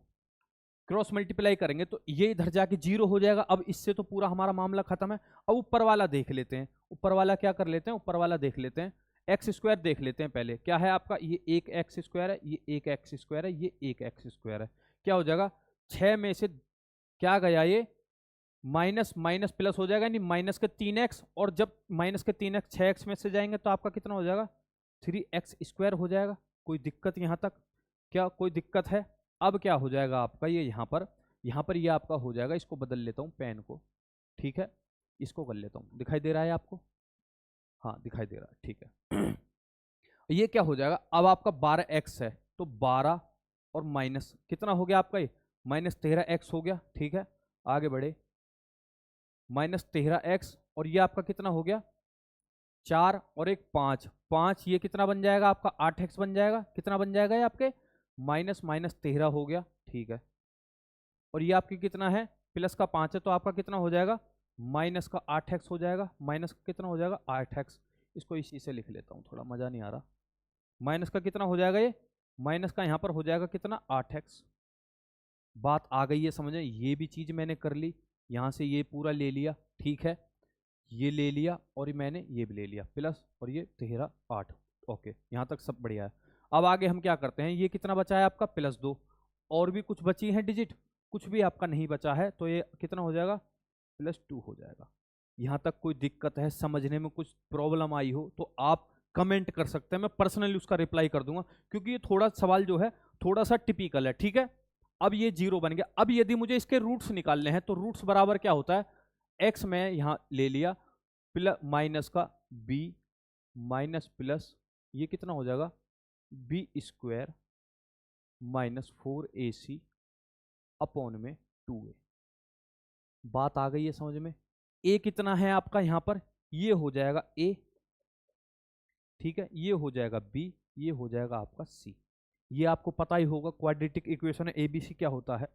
क्रॉस मल्टीप्लाई करेंगे तो ये इधर जाके 0 हो जाएगा। अब इससे तो पूरा हमारा मामला खत्म है। अब ऊपर वाला देख लेते हैं, ऊपर वाला क्या कर लेते हैं, ऊपर वाला देख लेते हैं, एक्स स्क्वायर देख लेते हैं पहले। क्या है आपका, ये एक एक्स स्क्वायर है, ये एक एक्स स्क्वायर है, ये एक एक्स स्क्वायर है। क्या हो जाएगा 6 में से क्या गया, ये माइनस माइनस प्लस हो जाएगा, यानी माइनस के 3x, और जब माइनस के 3x 6x में से जाएंगे तो आपका कितना हो जाएगा 3x स्क्वायर हो जाएगा। कोई दिक्कत यहाँ तक, क्या कोई दिक्कत है। अब क्या हो जाएगा आपका ये यहाँ पर यहाँ पर ये आपका हो जाएगा, इसको बदल लेता हूँ पेन को, ठीक है, इसको कर लेता हूँ, दिखाई दे रहा है आपको, हाँ दिखाई दे रहा है, ठीक है। ये क्या हो जाएगा, अब आपका 12x है तो 12 और माइनस कितना हो गया आपका, ये -13x हो गया, ठीक है, आगे बढ़े, -13x और ये आपका कितना हो गया 4 और एक 5, 5 ये कितना बन जाएगा आपका 8x बन जाएगा, कितना बन जाएगा ये आपके -13 हो गया, ठीक है, और ये आपकी कितना है प्लस का 5 है तो आपका कितना हो जाएगा माइनस का 8x हो जाएगा, माइनस का कितना हो जाएगा 8x, इसको इसी से लिख लेता हूँ, थोड़ा मज़ा नहीं आ रहा, माइनस का कितना हो जाएगा, ये माइनस का यहाँ पर हो जाएगा कितना 8x। बात आ गई है समझ में, ये भी चीज़ मैंने कर ली, यहाँ से ये पूरा ले लिया, ठीक है, ये ले लिया और मैंने ये भी ले लिया प्लस, और ये 13 8, ओके, यहाँ तक सब बढ़िया है। अब आगे हम क्या करते हैं, ये कितना बचा है आपका +2, और भी कुछ बची हैं डिजिट, कुछ भी आपका नहीं बचा है तो ये कितना हो जाएगा +2 हो जाएगा। यहाँ तक कोई दिक्कत है, समझने में कुछ प्रॉब्लम आई हो तो आप कमेंट कर सकते हैं, मैं पर्सनली उसका रिप्लाई कर दूंगा, क्योंकि ये थोड़ा सवाल जो है थोड़ा सा टिपिकल है, ठीक है। अब ये 0 बन गया, अब यदि मुझे इसके रूट्स निकालने हैं तो रूट्स बराबर क्या होता है, x मैं यहाँ ले लिया प्लस माइनस का b माइनस प्लस ये कितना हो जाएगा b² -4ac अपॉन में 2a। बात आ गई है समझ में, a कितना है आपका यहाँ पर, ये हो जाएगा a, ठीक है, ये हो जाएगा b, ये हो जाएगा आपका c। ये आपको पता ही होगा, क्वाड्रेटिक इक्वेशन है, ABC क्या होता है,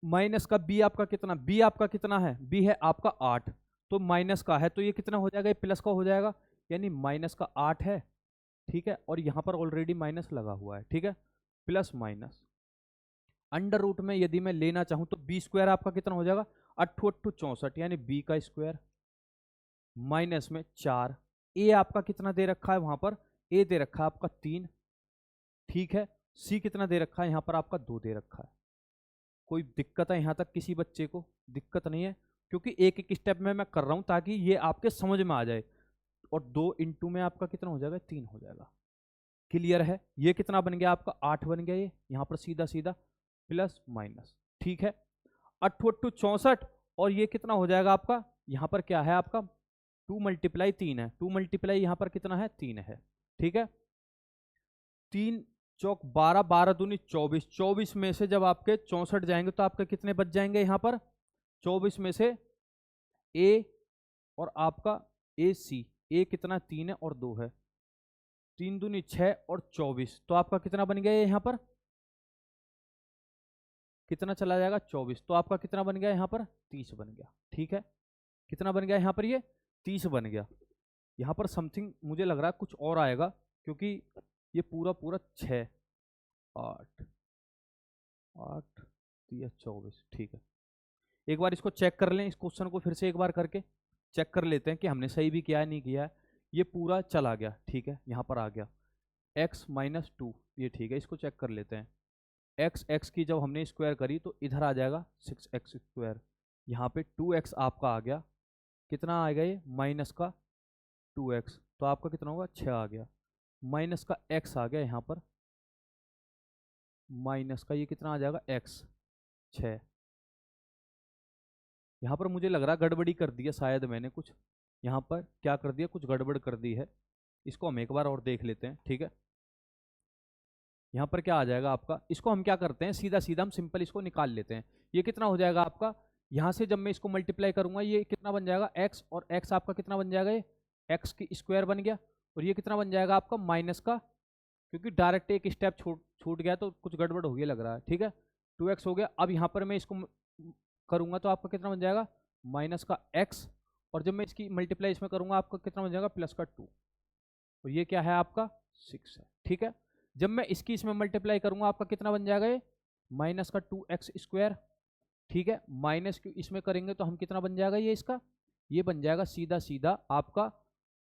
माइनस का b आपका कितना, b आपका कितना है, b है आपका 8, तो माइनस का है तो ये कितना हो जाएगा, ये प्लस का हो जाएगा, यानी माइनस का 8 है, ठीक है, और यहाँ पर ऑलरेडी माइनस लगा हुआ है, ठीक है, प्लस माइनस अंडर रूट में यदि मैं लेना चाहूँ तो b² आपका कितना हो जाएगा 8 8 64, यानी b का स्क्वायर माइनस में 4, a आपका कितना दे रखा है वहां पर, a दे रखा है आपका 3, ठीक है, c कितना दे रखा है यहाँ पर आपका 2 दे रखा है। कोई दिक्कत है यहाँ तक किसी बच्चे को, दिक्कत नहीं है, क्योंकि एक एक स्टेप में मैं कर रहा हूँ ताकि ये आपके समझ में आ जाए, और 2 इंटू में आपका कितना हो जाएगा 3 हो जाएगा, क्लियर है। ये कितना बन गया आपका 8 बन गया, ये यहाँ पर सीधा सीधा प्लस माइनस, ठीक है, 8 8 64, और ये कितना हो जाएगा आपका, यहाँ पर क्या है आपका 2 × 3 है, 2 × यहाँ पर कितना है 3 है, ठीक है, 3 चौक 12, 12 दूनी 24, 24 में से जब आपके 64 जाएंगे तो आपके कितने बच जाएंगे यहाँ पर, 24 में से a और आपका AC, a कितना 3 है और 2 है, 3 दूनी 6 और 24, तो आपका कितना बन गया यहाँ पर, कितना चला जाएगा 24, तो आपका कितना बन गया यहाँ पर 30 बन गया, ठीक है, कितना बन गया यहाँ पर ये 30 बन गया। यहाँ पर समथिंग मुझे लग रहा है कुछ और आएगा, क्योंकि ये पूरा पूरा 6 8 8 24, ठीक है, एक बार इसको चेक कर लें, इस क्वेश्चन को फिर से एक बार करके चेक कर लेते हैं कि हमने सही भी किया है नहीं किया है। ये पूरा चला गया, ठीक है, यहाँ पर आ गया x - 2, ये ठीक है, इसको चेक कर लेते हैं, x की जब हमने स्क्वायर करी तो इधर आ जाएगा 6x², यहाँ पे 2x आपका आ गया, कितना आएगा ये माइनस का 2x, तो आपका कितना होगा 6 आ गया, माइनस का x आ गया यहाँ पर, माइनस का ये कितना आ जाएगा x 6। यहाँ पर मुझे लग रहा है गड़बड़ी कर दी है शायद मैंने कुछ, यहाँ पर क्या कर दिया, कुछ गड़बड़ कर दी है, इसको हम एक बार और देख लेते हैं, ठीक है। यहाँ पर क्या आ जाएगा आपका, इसको हम क्या करते हैं सीधा सीधा हम सिंपल इसको निकाल लेते हैं, ये कितना हो जाएगा आपका, यहाँ से जब मैं इसको मल्टीप्लाई करूंगा ये कितना बन जाएगा x, और x आपका कितना बन जाएगा, ये x की स्क्वायर बन गया, और ये कितना बन जाएगा आपका माइनस का, क्योंकि डायरेक्ट एक स्टेप छूट गया तो कुछ गड़बड़ हो गया लग रहा है, ठीक है, 2x हो गया। अब यहाँ पर मैं इसको करूंगा तो आपका कितना बन जाएगा माइनस का x, और जब मैं इसकी मल्टीप्लाई इसमें करूंगा आपका कितना बन जाएगा प्लस का 2, और ये क्या है आपका 6 है, ठीक है। जब मैं इसकी इसमें मल्टीप्लाई करूंगा आपका कितना बन जाएगा, ये माइनस का 2x², ठीक है, माइनस इसमें करेंगे तो हम कितना बन जाएगा, ये इसका ये बन जाएगा सीधा सीधा आपका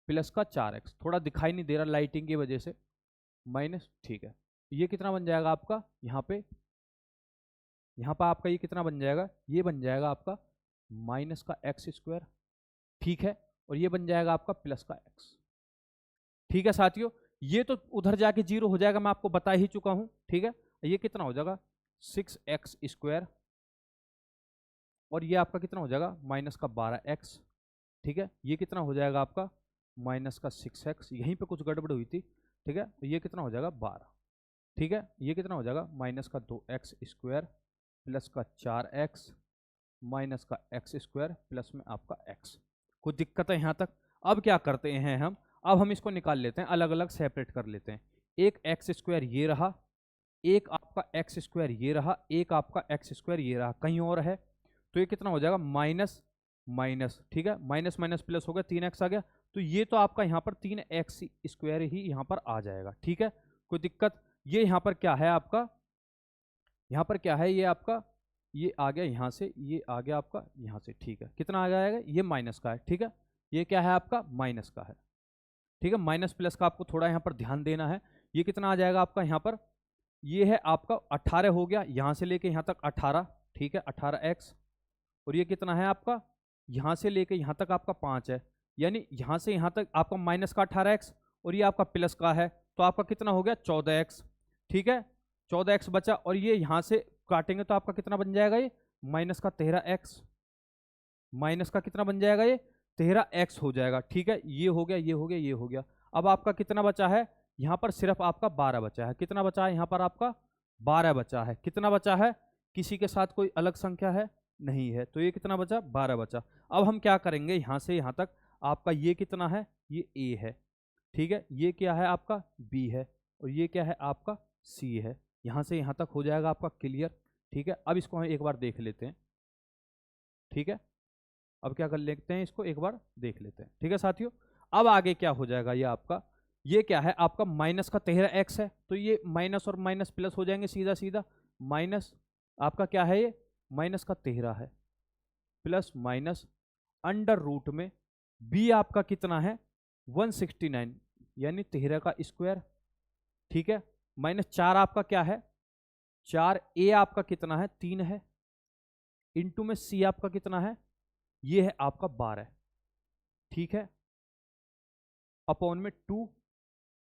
प्लस का 4x, थोड़ा दिखाई नहीं दे रहा लाइटिंग की वजह से, माइनस, ठीक है, ये कितना बन जाएगा आपका यहाँ पे आपका ये कितना बन जाएगा, ये बन जाएगा आपका माइनस का x², ठीक है, और ये बन जाएगा आपका प्लस का x, ठीक है साथियों। ये तो उधर जाके 0 हो जाएगा, मैं आपको बता ही चुका हूं, ठीक है, ये कितना हो जाएगा 6x², और ये आपका कितना हो जाएगा माइनस का 12x। ठीक है, ये कितना हो जाएगा आपका माइनस का 6x, यहीं पे कुछ गड़बड़ हुई थी। ठीक है, तो ये कितना हो जाएगा 12। ठीक है, ये कितना हो जाएगा माइनस का 2x² प्लस का 4x माइनस का x² प्लस में आपका x। कुछ दिक्कत है यहाँ तक? अब क्या करते हैं हम, अब हम इसको निकाल लेते हैं, अलग अलग सेपरेट कर लेते हैं। एक x² ये रहा, एक आपका x² ये रहा, एक आपका x² ये रहा, कहीं और है। तो ये कितना हो जाएगा माइनस माइनस। ठीक है, माइनस माइनस प्लस हो गया, 3x आ गया। तो ये तो आपका यहाँ पर 3x² ही यहाँ पर आ जाएगा। ठीक है, कोई दिक्कत? ये यहाँ पर क्या है आपका, यहाँ पर क्या है, ये आपका ये आ गया यहाँ से, ये आ गया आपका यहाँ से। ठीक है, कितना आ जाएगा, ये माइनस का है। ठीक है, ये क्या है आपका माइनस का है। ठीक है, माइनस प्लस का आपको थोड़ा यहाँ पर ध्यान देना है। ये कितना आ जाएगा आपका यहाँ पर, ये है आपका 18 हो गया, यहाँ से लेके यहाँ तक 18। ठीक है, 18x, और ये कितना है आपका, यहाँ से लेके यहाँ तक आपका 5 है, यानी यहाँ से यहाँ तक आपका माइनस का 18x, और ये आपका प्लस का है, तो आपका कितना हो गया 14x। ठीक है, 14x बचा, और ये यहाँ से काटेंगे तो आपका कितना बन जाएगा, ये माइनस का 13x, माइनस का कितना बन जाएगा, ये 13x हो जाएगा। ठीक है, ये हो गया, ये हो गया, ये हो गया। अब आपका कितना बचा है यहाँ पर, सिर्फ आपका 12 बचा है। कितना बचा है यहाँ पर आपका 12 बचा है। कितना बचा है, किसी के साथ कोई अलग संख्या है नहीं है, तो ये कितना बचा 12 बचा। अब हम क्या करेंगे, यहाँ से यहाँ तक आपका ये कितना है, ये a है। ठीक है, ये क्या है आपका b है, और ये क्या है आपका c है। यहाँ से यहाँ तक हो जाएगा आपका क्लियर। ठीक है, अब इसको हम एक बार देख लेते हैं। ठीक है, अब क्या कर लेते हैं, इसको एक बार देख लेते हैं। ठीक है साथियों, अब आगे क्या हो जाएगा, ये आपका ये क्या है आपका माइनस का 13x है, तो ये माइनस और माइनस प्लस हो जाएंगे सीधा सीधा। माइनस आपका क्या है, ये माइनस का 13 है, प्लस माइनस अंडर रूट में b आपका कितना है 169, यानी 13 का स्क्वायर। ठीक है, माइनस 4 आपका क्या है 4, a आपका कितना है 3 है, इंटू में c आपका कितना है, ये है आपका 12। ठीक है, अपॉन में 2,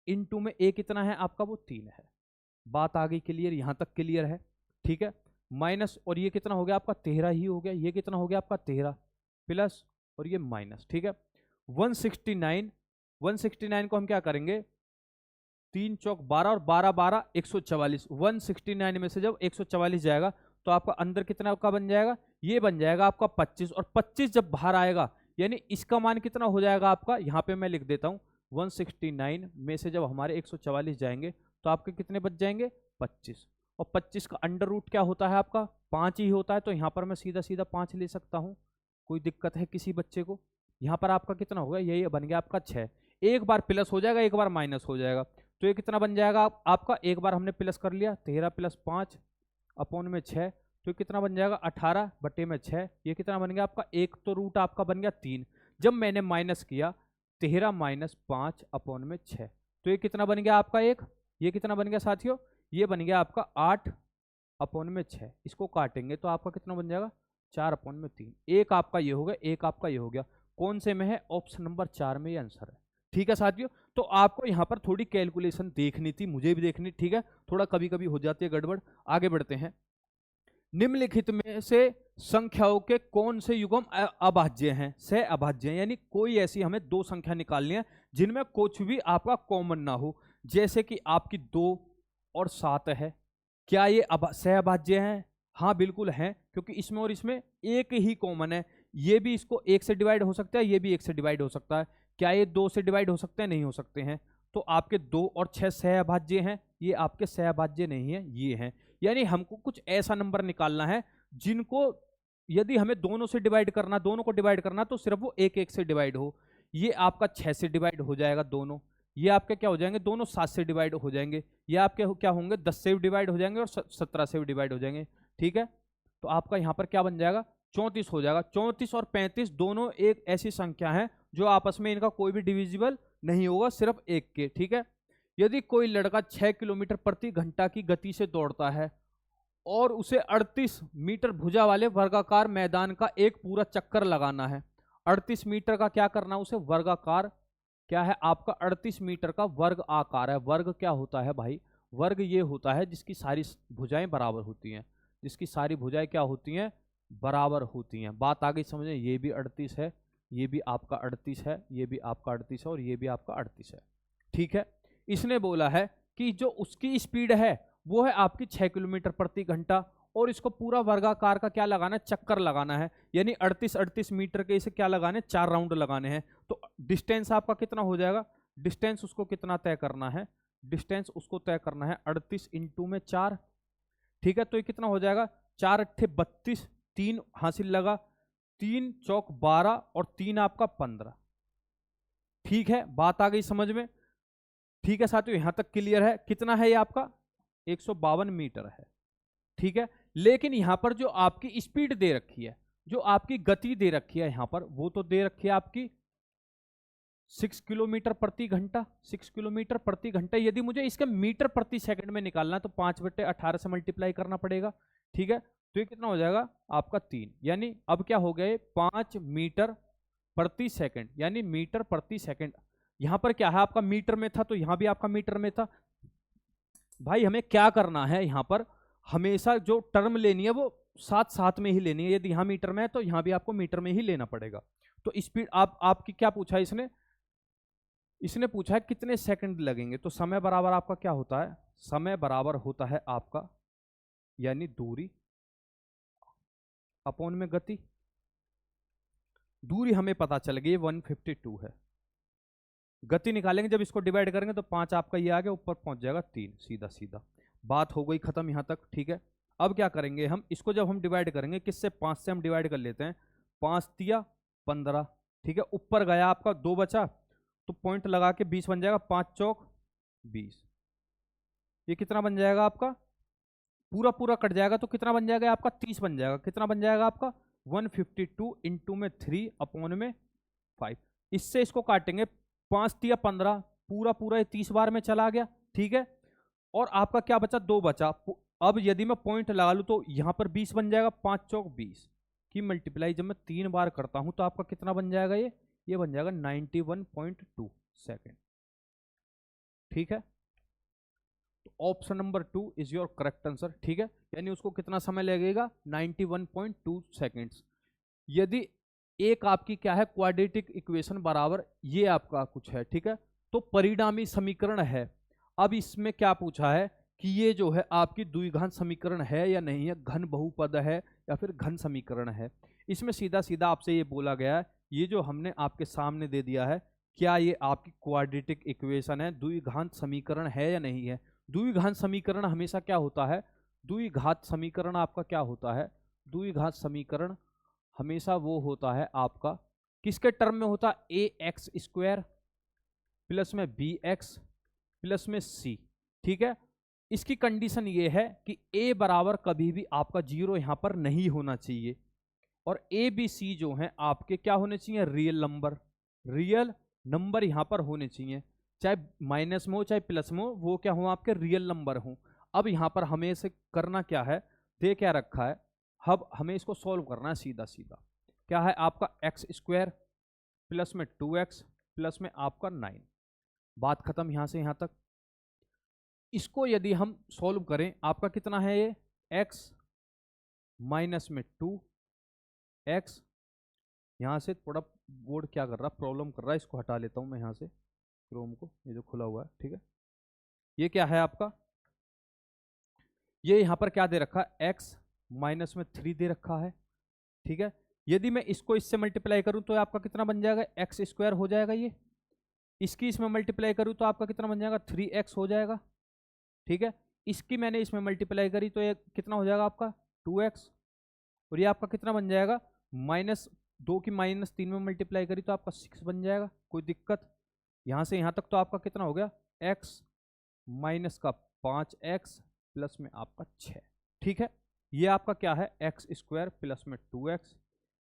इंटू में a कितना है आपका, वो 3 है। बात आ गई क्लियर, यहां तक क्लियर है। ठीक है, माइनस, और ये कितना हो गया आपका 13 ही हो गया, ये कितना हो गया आपका 13 प्लस, और ये माइनस। ठीक है, 169 को हम क्या करेंगे, 3 चौक 12 और 12 12 144। 169 में से जब 144 जाएगा तो आपका अंदर कितना का बन जाएगा, ये बन जाएगा आपका 25, और 25 जब बाहर आएगा यानी इसका मान कितना हो जाएगा आपका, यहाँ पे मैं लिख देता हूँ 169 में से जब हमारे 144 जाएंगे तो आपके कितने बच जाएंगे 25, और 25 का अंडर रूट क्या होता है आपका 5 ही होता है, तो यहाँ पर मैं सीधा सीधा 5 ले सकता हूँ। कोई दिक्कत है किसी बच्चे को? यहाँ पर आपका कितना होगा, यही बन गया आपका 6। एक बार प्लस हो जाएगा, एक बार माइनस हो जाएगा, तो ये कितना बन जाएगा आपका, एक बार हमने प्लस कर लिया 13 प्लस 5 अपॉन में 6, तो कितना बन जाएगा 18 बटे में 6। ये कितना बन गया आपका, एक तो रूट आपका बन गया 3, जब मैंने माइनस किया 13 माइनस 5 अपॉन में 6, तो ये कितना बन गया आपका एक, ये कितना बन गया साथियों, ये बन गया आपका 8 अपॉन में 6। इसको काटेंगे तो आपका कितना बन जाएगा 4 अपॉन में 3। एक आपका ये हो गया, एक आपका ये हो गया। कौन से में है, ऑप्शन नंबर 4 में ये आंसर है। ठीक है साथियों, तो आपको यहाँ पर थोड़ी कैलकुलेशन देखनी थी, मुझे भी देखनी। ठीक है, थोड़ा कभी कभी हो जाती है गड़बड़। आगे बढ़ते हैं। निम्नलिखित में से संख्याओं के कौन से युग्म अभाज्य हैं, सह अभाज्य हैं, यानी कोई ऐसी हमें दो संख्या निकालनी है जिनमें कुछ भी आपका कॉमन ना हो। जैसे कि आपकी 2 और 7 है, क्या ये सह अभाज्य हैं? हाँ बिल्कुल हैं, क्योंकि इसमें और इसमें एक ही कॉमन है। ये भी इसको 1 से डिवाइड हो सकता है, ये भी 1 से डिवाइड हो सकता है। क्या ये 2 से डिवाइड हो सकते हैं? नहीं हो सकते हैं। तो आपके 2 और 6 सह अभाज्य हैं, ये आपके सह अभाज्य नहीं है, ये हैं। यानी हमको कुछ ऐसा नंबर निकालना है जिनको यदि हमें दोनों से डिवाइड करना, दोनों को डिवाइड करना, तो सिर्फ वो 1 1 से डिवाइड हो। ये आपका 6 से डिवाइड हो जाएगा दोनों, ये आपके क्या हो जाएंगे, दोनों 7 से डिवाइड हो जाएंगे। ये आपके क्या होंगे, 10 से भी डिवाइड हो जाएंगे और 17 से भी डिवाइड हो जाएंगे। ठीक है, तो आपका यहाँ पर क्या बन जाएगा, 34 हो जाएगा। 34 और 35 दोनों एक ऐसी संख्या है जो आपस में इनका कोई भी डिविजिबल नहीं होगा, सिर्फ एक के। ठीक है, यदि कोई लड़का 6 किलोमीटर प्रति घंटा की गति से दौड़ता है और उसे 38 मीटर भुजा वाले वर्गाकार मैदान का एक पूरा चक्कर लगाना है। 38 मीटर का क्या करना है उसे, वर्गाकार क्या है आपका, 38 मीटर का वर्ग आकार है। वर्ग क्या होता है भाई, वर्ग ये होता है जिसकी सारी भुजाएं बराबर होती हैं, जिसकी सारी भुजाएं क्या होती हैं, बराबर होती हैं। बात आ गई समझ में? ये भी 38 है, ये भी आपका 38 है, ये भी आपका 38 है और ये भी आपका 38 है। ठीक है, इसने बोला है कि जो उसकी स्पीड है वो है आपकी 6 किलोमीटर प्रति घंटा, और इसको पूरा वर्गाकार का क्या लगाना है, चक्कर लगाना है, यानी 38 मीटर के इसे क्या लगाने, 4 राउंड लगाने हैं। तो डिस्टेंस आपका कितना हो जाएगा, डिस्टेंस उसको कितना तय करना है, डिस्टेंस उसको तय करना है 38 इंटू में 4। ठीक है, तो ये कितना हो जाएगा, 4 अट्ठे 32, 3 हासिल लगा, 3 चौक 12 और 3 आपका 15। ठीक है, बात आ गई समझ में? ठीक है साथियों, यहां तक क्लियर है? कितना है ये आपका, 152 मीटर है। ठीक है, लेकिन यहां पर जो आपकी स्पीड दे रखी है, जो आपकी गति दे रखी है यहां पर, वो तो दे रखी है आपकी 6 किलोमीटर प्रति घंटा, 6 किलोमीटर प्रति घंटा। यदि मुझे इसके मीटर प्रति सेकंड में निकालना है तो 5/18 से मल्टीप्लाई करना पड़ेगा। ठीक है, तो ये कितना हो जाएगा आपका 3, यानी अब क्या हो गया, 5 मीटर प्रति सेकंड, यानी मीटर प्रति सेकंड। यहां पर क्या है आपका मीटर में था, तो यहां भी आपका मीटर में था। भाई हमें क्या करना है, यहां पर हमेशा जो टर्म लेनी है वो साथ साथ में ही लेनी है। यदि यहां मीटर में है तो यहां भी आपको मीटर में ही लेना पड़ेगा। तो स्पीड आपकी क्या पूछा है इसने पूछा है कितने सेकंड लगेंगे। तो समय बराबर आपका क्या होता है, समय बराबर होता है आपका यानी दूरी अपॉन में गति। दूरी हमें पता चल गई 152 है, गति निकालेंगे जब इसको डिवाइड करेंगे तो 5 आपका ये आ गया, ऊपर पहुंच जाएगा 3, सीधा सीधा बात हो गई खत्म यहां तक। ठीक है, अब क्या करेंगे हम, इसको जब हम डिवाइड करेंगे किससे, 5 से हम डिवाइड कर लेते हैं, 5 तिया 15। ठीक है, ऊपर गया आपका 2 बचा, तो पॉइंट लगा के 20 बन जाएगा, 5 चौक 20। ये कितना बन जाएगा आपका, पूरा पूरा कट जाएगा तो कितना बन जाएगा आपका, 30 बन जाएगा। कितना बन जाएगा आपका 152 इंटू में 3 अपॉन में 5। इससे इसको काटेंगे, 5 तिया 15, पूरा पूरा ये 30 बार में चला गया। ठीक है, और आपका क्या बचा, 2 बचा। अब यदि मैं पॉइंट लगा लूं तो यहां पर 20 बन जाएगा, 5 चौक 20 की मल्टीप्लाई जब मैं 3 बार करता हूं तो आपका कितना बन जाएगा, ये बन जाएगा 91.2 सेकेंड। ठीक है, तो option number 2 is your correct answer. ठीक है, यानी उसको कितना समय लगेगा, 91.2 सेकेंड्स। यदि एक आपकी क्या है, क्वाड्रेटिक इक्वेशन बराबर ये आपका कुछ है। ठीक है, तो परिणामी समीकरण है। अब इसमें क्या पूछा है कि ये जो है आपकी द्विघात समीकरण है या नहीं है, घन बहुपद है या फिर घन समीकरण है। इसमें सीधा सीधा आपसे ये बोला गया है, ये जो हमने आपके सामने दे दिया है, क्या ये आपकी क्वाड्रेटिक इक्वेशन है, द्विघात समीकरण है या नहीं है। द्विघात समीकरण हमेशा क्या होता है, द्विघात समीकरण आपका क्या होता है, द्विघात समीकरण हमेशा वो होता है आपका किसके टर्म में होता है, ए एक्स स्क्वायर प्लस में बी एक्स प्लस में सी। ठीक है, इसकी कंडीशन ये है कि a बराबर कभी भी आपका 0 यहां पर नहीं होना चाहिए, और ए बी सी जो है आपके क्या होने चाहिए, रियल नंबर यहां पर होने चाहिए, चाहे माइनस में हो चाहे प्लस में हो, वो क्या हो आपके रियल नंबर हो। अब यहां पर हमें इसे करना क्या है, दे क्या रखा है, अब हमें इसको सॉल्व करना है सीधा सीधा। क्या है आपका एक्स स्क्वायर प्लस में 2x प्लस में आपका 9। बात खत्म यहां से यहां तक। इसको यदि हम सॉल्व करें, आपका कितना है ये, x माइनस में 2x। यहां से थोड़ा बोर्ड क्या कर रहा, प्रॉब्लम कर रहा है, इसको हटा लेता हूं मैं यहां से क्रोम को, ये जो खुला हुआ है। ठीक है, ये क्या है आपका, ये यहां पर क्या दे रखा है, x माइनस में 3 दे रखा है। ठीक है, यदि मैं इसको इससे मल्टीप्लाई करूं तो आपका कितना बन जाएगा, एक्स स्क्वायर हो जाएगा, ये इसकी इसमें मल्टीप्लाई करूं तो आपका कितना बन जाएगा, 3x हो जाएगा। ठीक है, इसकी मैंने इसमें मल्टीप्लाई करी तो ये कितना हो जाएगा आपका 2x, और ये आपका कितना बन जाएगा, -2 की -3 में मल्टीप्लाई करी तो आपका 6 बन जाएगा। कोई दिक्कत, यहां से यहां तक तो आपका कितना हो गया, x माइनस का 5x प्लस में आपका 6। ठीक है, ये आपका क्या है, एक्स स्क्वायर प्लस में 2x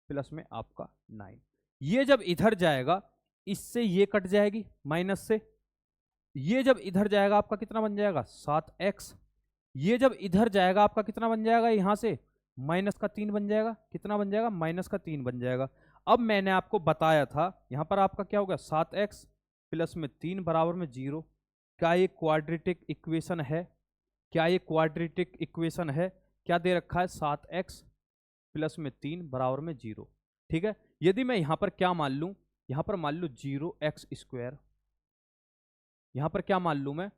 प्लस में आपका 9। ये जब इधर जाएगा इससे ये कट जाएगी माइनस से, ये जब इधर जाएगा आपका कितना बन जाएगा, 7x। ये जब इधर जाएगा आपका कितना बन जाएगा, यहां से -3 बन जाएगा। कितना बन जाएगा, -3 बन जाएगा। अब मैंने आपको बताया था यहां पर आपका क्या होगा, 7x प्लस में 3 बराबर में 0। क्या ये क्वाड्रेटिक इक्वेशन है, क्या ये क्वाड्रेटिक इक्वेशन है? क्या दे रखा है? 7x प्लस में 3 बराबर में 0। ठीक है, यदि मैं यहां पर क्या मान लूं, यहां पर मान लूं 0x स्क्वायर, यहां पर क्या मान लूं मैं,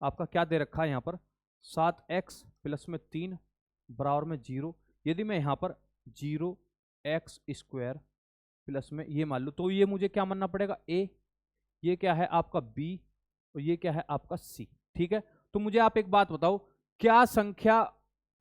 आपका क्या दे रखा है यहां पर 7x प्लस में 3 बराबर में 0। यदि मैं यहां पर 0x स्क्वायर प्लस में ये मान लूं, तो ये मुझे क्या मानना पड़ेगा? a, ये क्या है आपका b, और ये क्या है आपका c। ठीक है, तो मुझे आप एक बात बताओ, क्या संख्या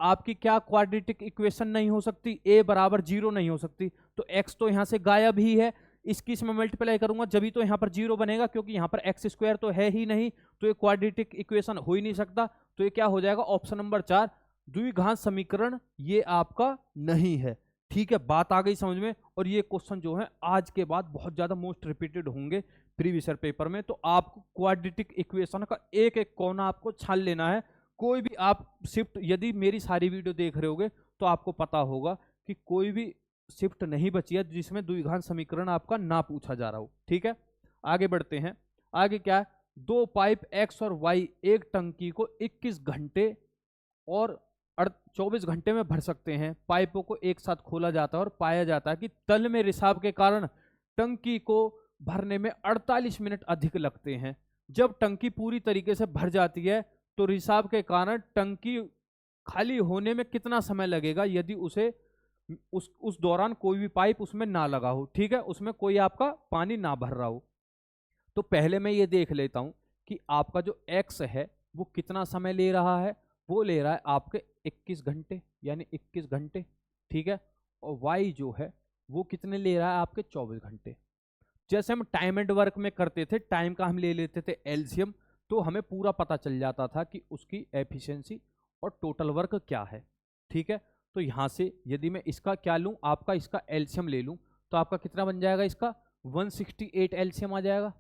आपकी क्या क्वाड्रेटिक इक्वेशन नहीं हो सकती? a बराबर 0 नहीं हो सकती, तो x तो यहां से गायब ही है, इसकी इसमें मल्टीप्लाई करूंगा जब ही तो यहां पर 0 बनेगा, क्योंकि यहां पर x स्क्वायर तो है ही नहीं, तो ये क्वाड्रेटिक इक्वेशन हो ही नहीं सकता। तो ये क्या हो जाएगा? ऑप्शन नंबर 4 द्विघात समीकरण ये आपका नहीं है। ठीक है, बात आ गई समझ में। और ये क्वेश्चन जो है आज के बाद बहुत ज्यादा मोस्ट रिपीटेड होंगे प्रीवियस ईयर पेपर में, तो आपको क्वाड्रेटिक इक्वेशन का एक एक कोना आपको छान लेना है। कोई भी आप शिफ्ट, यदि मेरी सारी वीडियो देख रहे होगे तो आपको पता होगा कि कोई भी शिफ्ट नहीं बची है जिसमें द्विघात समीकरण आपका ना पूछा जा रहा हो। ठीक है, आगे बढ़ते हैं। आगे क्या है? दो पाइप x और y एक टंकी को 21 घंटे और 24 घंटे में भर सकते हैं। पाइपों को एक साथ खोला जाता है और पाया जाता है कि तल में रिसाव के कारण टंकी को भरने में 48 मिनट अधिक लगते हैं। जब टंकी पूरी तरीके से भर जाती है तो रिसाव के कारण टंकी खाली होने में कितना समय लगेगा, यदि उसे उस दौरान कोई भी पाइप उसमें ना लगा हो। ठीक है, उसमें कोई आपका पानी ना भर रहा हो। तो पहले मैं ये देख लेता हूं कि आपका जो x है वो कितना समय ले रहा है। वो ले रहा है आपके 21 घंटे, यानी 21 घंटे। ठीक है, और y जो है वो कितने ले रहा है? आपके 24 घंटे। जैसे हम टाइम एंड वर्क में करते थे, टाइम का हम ले लेते थे एलसीएम, तो हमें पूरा पता चल जाता था कि उसकी एफिशिएंसी और टोटल वर्क क्या है। ठीक है, तो यहां से यदि मैं इसका क्या लूं, आपका इसका एलसीएम ले लूं, तो आपका कितना बन जाएगा? इसका 168 एलसीएम आ जाएगा।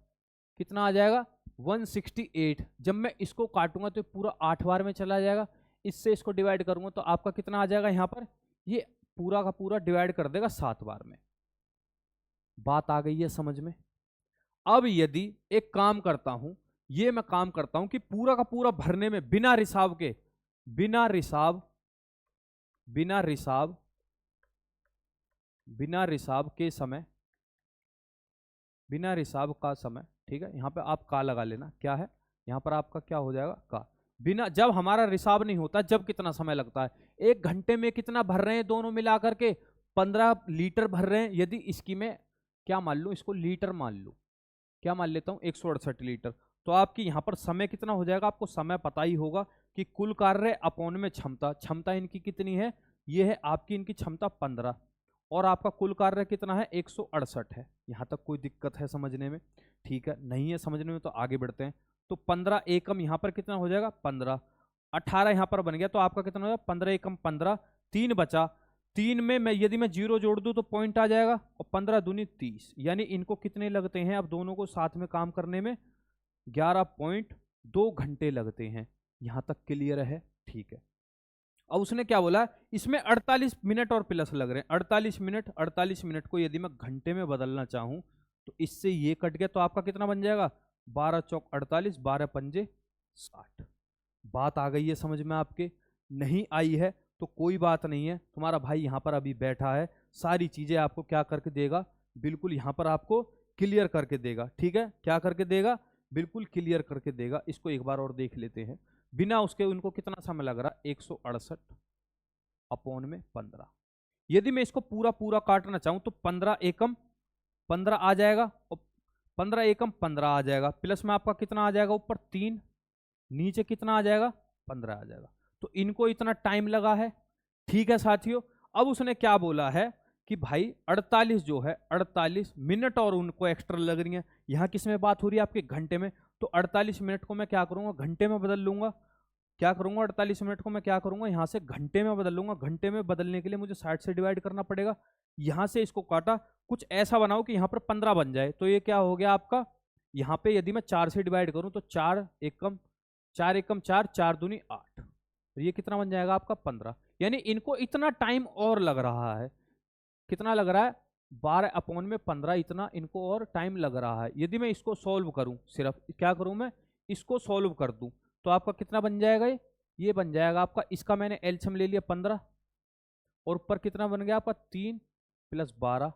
कितना आ जाएगा? 168। जब मैं इसको काटूंगा तो पूरा 8 बार में चला जाएगा, इससे इसको डिवाइड करूंगा तो आपका कितना आ जाएगा? यहां पर ये पूरा का पूरा डिवाइड कर देगा 7 बार में। बात आ गई है समझ में? अब यदि एक काम करता हूं, ये मैं काम करता हूं कि पूरा का पूरा भरने में बिना रिसाव के, बिना रिसाव के समय, बिना रिसाव का समय। ठीक है, यहां पे आप का लगा लेना, क्या है यहां पर आपका क्या हो जाएगा? का। बिना, जब हमारा रिसाव नहीं होता जब कितना समय लगता है? 1 घंटे में कितना भर रहे हैं दोनों मिलाकर के? 15 लीटर भर रहे हैं। यदि इसकी मैं क्या मान लूं, इसको लीटर मान लूं, क्या मान लेता हूं? 168 लीटर। तो आपकी यहां पर समय कितना हो जाएगा? आपको समय पता ही होगा कि कुल कार्य अपॉन में क्षमता, क्षमता इनकी कितनी है? ये है आपकी इनकी क्षमता 15, और आपका कुल कार्य कितना है? 168 है। यहां तक कोई दिक्कत है समझने में? ठीक है, नहीं है समझने में तो आगे बढ़ते हैं। तो 15 एकम यहां पर कितना हो जाएगा? 15। 18 यहां पर बन गया, तो आपका कितना हो जाएगा? 15 एकम 15, 3 बचा। 3 में मैं यदि मैं 0 जोड़ दूं तो पॉइंट आ जाएगा, और 15 दूनी 30, यानी इनको कितने लगते हैं अब दोनों को साथ में काम करने में? 11.2 घंटे लगते हैं। यहां तक क्लियर है? ठीक है, अब उसने क्या बोला? इसमें 48 मिनट और प्लस लग रहे हैं। 48 मिनट को यदि मैं घंटे में बदलना चाहूं तो इससे ये कट गया, तो आपका कितना बन जाएगा? 12 चौक 48, 12 पंजे 60। बात आ गई है समझ में आपके? नहीं आई है तो कोई बात नहीं है, तुम्हारा भाई यहाँ पर अभी बैठा है, सारी चीजें आपको क्या करके देगा? बिल्कुल यहाँ पर आपको क्लियर करके देगा। ठीक है, क्या करके देगा? बिल्कुल क्लियर करके देगा। इसको एक बार और देख लेते हैं। बिना उसके उनको कितना समय लग रहा? 168 अपॉन में 15। यदि मैं इसको पूरा पूरा काटना चाहूं तो 15 एकम 15 आ जाएगा, और 15 एकम 15 आ जाएगा, प्लस में आपका कितना आ जाएगा? ऊपर 3, नीचे कितना आ जाएगा? 15 आ जाएगा। तो इनको इतना टाइम लगा है। ठीक है साथियों, अब उसने क्या बोला है कि भाई 48 जो है 48 मिनट और उनको एक्स्ट्रा लग रही है। यहां किस में बात हो रही है? आपके घंटे में। तो 48 मिनट को मैं क्या करूंगा? घंटे में बदल लूंगा। क्या करूंगा? 48 मिनट को मैं क्या करूंगा? यहां से घंटे में बदल लूंगा। घंटे में बदलने के लिए मुझे 60 से डिवाइड करना पड़ेगा। यहां से इसको काटा, कुछ ऐसा बनाओ कि यहां पर 15 बन जाए। तो ये क्या हो गया आपका? यहां पे यदि मैं 4 से डिवाइड करूं तो 4 एकम 4 एकम 4, 4 दूनी 8, तो ये कितना बन जाएगा आपका? 15। यानी इनको इतना टाइम और लग रहा है। कितना लग रहा है? 12 अपॉन में 15, इतना इनको और टाइम लग रहा है। यदि मैं इसको सॉल्व करूं, सिर्फ क्या करूं मैं? इसको सॉल्व कर दूं, तो आपका कितना बन जाएगा? ये ये बन जाएगा आपका, इसका मैंने एलसीएम ले लिया 15, और ऊपर कितना बन गया आपका 3 + 12,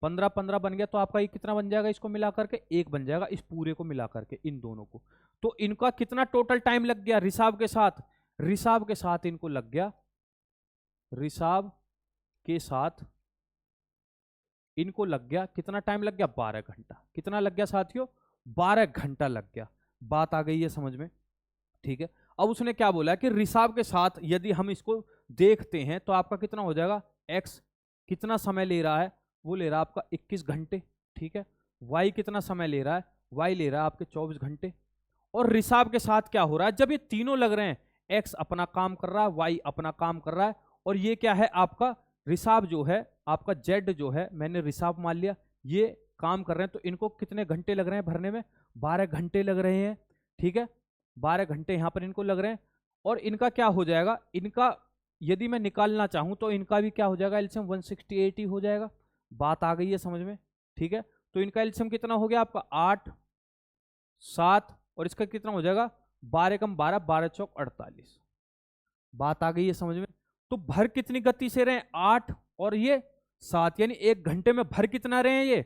15 15 बन गया। तो आपका ये कितना बन जाएगा, इसको मिला करके 1 बन जाएगा, इस पूरे को मिला करके इन दोनों को। तो इनका कितना टोटल टाइम लग गया रिसाव के साथ, रिसाव के साथ इनको लग गया, रिसाव के साथ इनको लग गया कितना टाइम लग गया, 12 घंटा। कितना लग गया साथियों, 12 घंटा लग गया। बात आ गई है समझ में, ठीक है। अब उसने क्या बोला कि रिसाव के साथ यदि हम इसको देखते हैं तो आपका कितना हो जाएगा, x कितना समय ले रहा है, वो ले रहा है आपका 21 घंटे, ठीक है। y कितना समय ले रहा है, y ले रहा है आपके 24 घंटे। और रिसाव के साथ क्या हो रहा है, जब ये तीनों लग रहे हैं, x अपना काम कर रहा है, y अपना काम कर रहा है, और ये क्या है आपका रिसाव जो है आपका z जो है, मैंने रिसाव मान लिया, ये काम कर रहे हैं, तो इनको कितने घंटे लग रहे हैं भरने में, 12 घंटे लग रहे हैं, ठीक है। 12 घंटे यहाँ पर इनको लग रहे हैं। और इनका क्या हो जाएगा, इनका यदि मैं निकालना चाहूं तो इनका भी क्या हो जाएगा, एलसीएम 168 ही हो जाएगा। बात आ गई है समझ में, ठीक है। तो इनका एलसीएम कितना हो गया आपका 8 7, और इसका कितना हो जाएगा 12 कम 12, 12 चौक 48। बात आ गई है समझ में। तो भर कितनी गति से रहे हैं, 8 और ये 7, यानी 1 घंटे में भर कितना रहे हैं, ये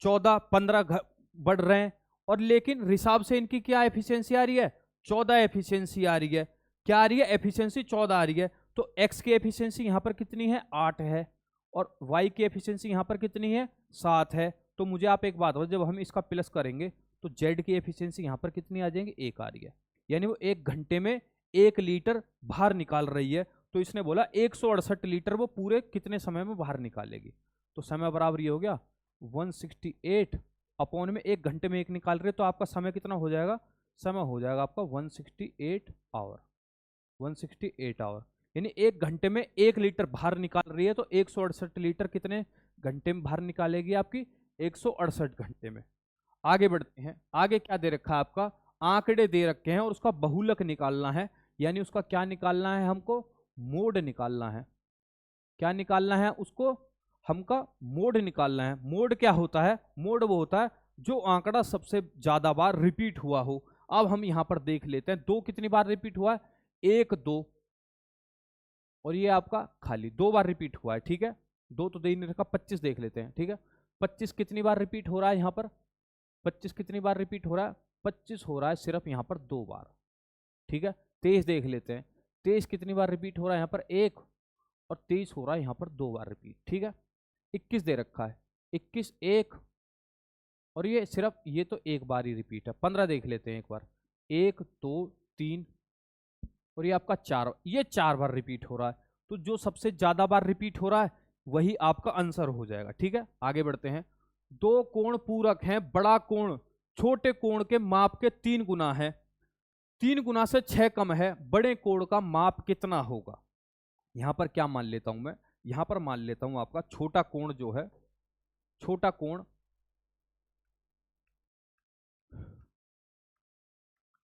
14 15 बढ़ रहे हैं। और लेकिन रिसाव से इनकी क्या एफिशिएंसी आ रही है, 14 एफिशिएंसी आ रही है। क्या आ रही है, एफिशिएंसी 14 आ रही है। तो x की एफिशिएंसी यहां पर कितनी है, 8 है, और y की एफिशिएंसी यहां पर कितनी है, 7 है। तो मुझे आप एक बात बताओ, जब हम इसका प्लस करेंगे तो z की एफिशिएंसी यहां पर कितनी आ जाएंगी, 1 आ रही है, यानी वो 1 घंटे में 1 लीटर बाहर निकाल रही है। तो इसने बोला 168 लीटर वो पूरे कितने समय में बाहर निकालेगी। तो समय बराबर ये हो गया 168 अपॉन में 1 घंटे में 1 निकाल रहे, तो आपका समय कितना हो जाएगा, समय हो जाएगा आपका 168 आवर, 168 आवर, यानी 1 घंटे में 1 लीटर बाहर निकाल रही है। तो 168 लीटर कितने घंटे में बाहर निकालेगी आपकी, 168 घंटे में। आगे बढ़ते हैं, आगे क्या दे रखा है आपका, आंकड़े दे रखे हैं और उसका बहुलक निकालना है, यानी उसका क्या निकालना है, हमको मोड निकालना है। क्या निकालना है, उसको हमका मोड निकालना है। मोड क्या होता है, मोड वो होता है जो आंकड़ा सबसे ज्यादा बार रिपीट हुआ हो। अब हम यहां पर देख लेते हैं, 2 कितनी बार रिपीट हुआ है, 1 2, और ये आपका खाली 2 बार रिपीट हुआ है, ठीक है। 2 तो दे नहीं रखा, 25 देख लेते हैं, ठीक है। 25 कितनी बार रिपीट हो रहा है यहाँ पर, 25 कितनी बार रिपीट हो रहा है, 25 हो रहा है सिर्फ यहाँ पर 2 बार, ठीक है। 23 देख लेते हैं, 23 कितनी बार रिपीट हो रहा है यहाँ पर 1, और 23 हो रहा है यहाँ पर 2 बार रिपीट, ठीक है। 21 दे रखा है, 21 1, और ये सिर्फ ये तो 1 बार ही रिपीट है। 15 देख लेते हैं एक बार, 1 2 3, और ये आपका 4, ये 4 बार रिपीट हो रहा है। तो जो सबसे ज्यादा बार रिपीट हो रहा है वही आपका आंसर हो जाएगा, ठीक है। आगे बढ़ते हैं, 2 कोण पूरक हैं, बड़ा कोण छोटे कोण के माप के 3 गुना है, 3 गुना से 6 कम है, बड़े कोण का माप कितना होगा। यहां पर क्या मान लेता हूं मैं, यहां पर मान लेता हूं आपका छोटा कोण जो है, छोटा कोण,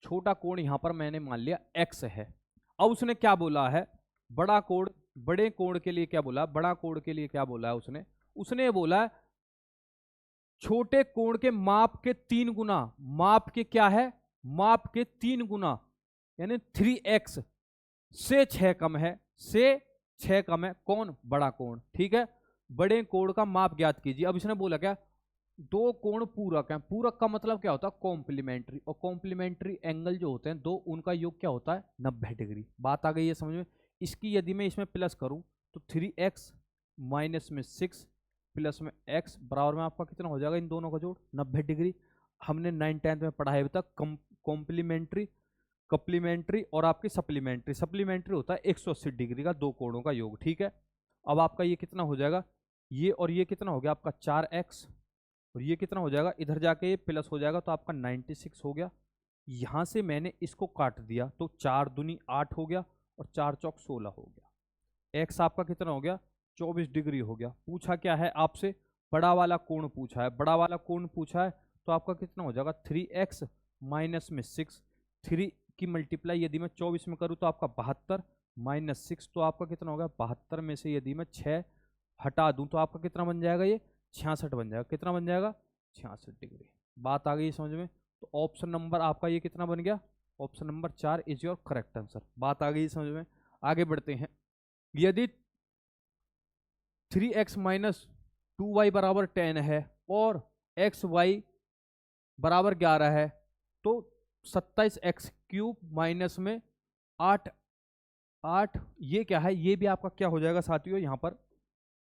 छोटा कोण यहां पर मैंने मान लिया x है। अब उसने क्या बोला है, बड़ा कोण, बड़े कोण के लिए क्या बोला, बड़ा कोण के लिए क्या बोला है उसने, उसने बोला है छोटे कोण के माप के 3 गुना, माप के क्या है, माप के 3 गुना, यानी 3x से 6 कम है, से 6 कम है कौन, बड़ा कोण, ठीक है। बड़े कोण का माप ज्ञात कीजिए। अब इसने बोला क्या, 2 कोण पूरक हैं, पूरक का मतलब क्या होता है, कॉम्प्लीमेंट्री, और कॉम्प्लीमेंट्री एंगल जो होते हैं 2, उनका योग क्या होता है, 90 डिग्री। बात आ गई है समझ में। इसकी यदि मैं इसमें प्लस करूं तो 3x माइनस में 6 प्लस में x बराबर में आपका कितना हो जाएगा, इन दोनों का जोड़ 90 डिग्री। हमने 9th 10th में पढ़ा है अभी तक, कॉम्प्लीमेंट्री, कप्लीमेंट्री और आपकी सप्लीमेंट्री। सप्लीमेंट्री होता है 180 डिग्री का 2 कोणों का योग, ठीक है। अब आपका ये कितना हो जाएगा, ये और ये कितना हो गया आपका 4x, और ये कितना हो जाएगा, इधर जाके ये प्लस हो जाएगा, तो आपका 96 हो गया। यहां से मैंने इसको काट दिया तो 4 दूनी 8 हो गया, और 4 चौक 16 हो गया। x आपका कितना हो गया, 24 डिग्री हो गया। पूछा क्या है आपसे, बड़ा वाला कोण पूछा है, बड़ा वाला कोण पूछा है, तो आपका कितना हो जाएगा 3x माइनस में 6, 3 की मल्टीप्लाई यदि मैं 24 में करूँ तो आपका 72 माइनस 6, तो आपका कितना होगा 72 में से यदि मैं 6 हटा दूं तो आपका कितना बन जाएगा, ये 66 बन जाएगा। कितना बन जाएगा, 66 डिग्री। बात आ गई समझ में। तो ऑप्शन नंबर आपका ये कितना बन गया, option number 4 is your correct answer. बात आ गई समझ में, आगे बढ़ते हैं। यदि 3x माइनस 2y बराबर 10 है और xy बराबर 11 है तो 27x³ माइनस में 8 ये क्या है, ये भी आपका क्या हो जाएगा साथियों, यहाँ पर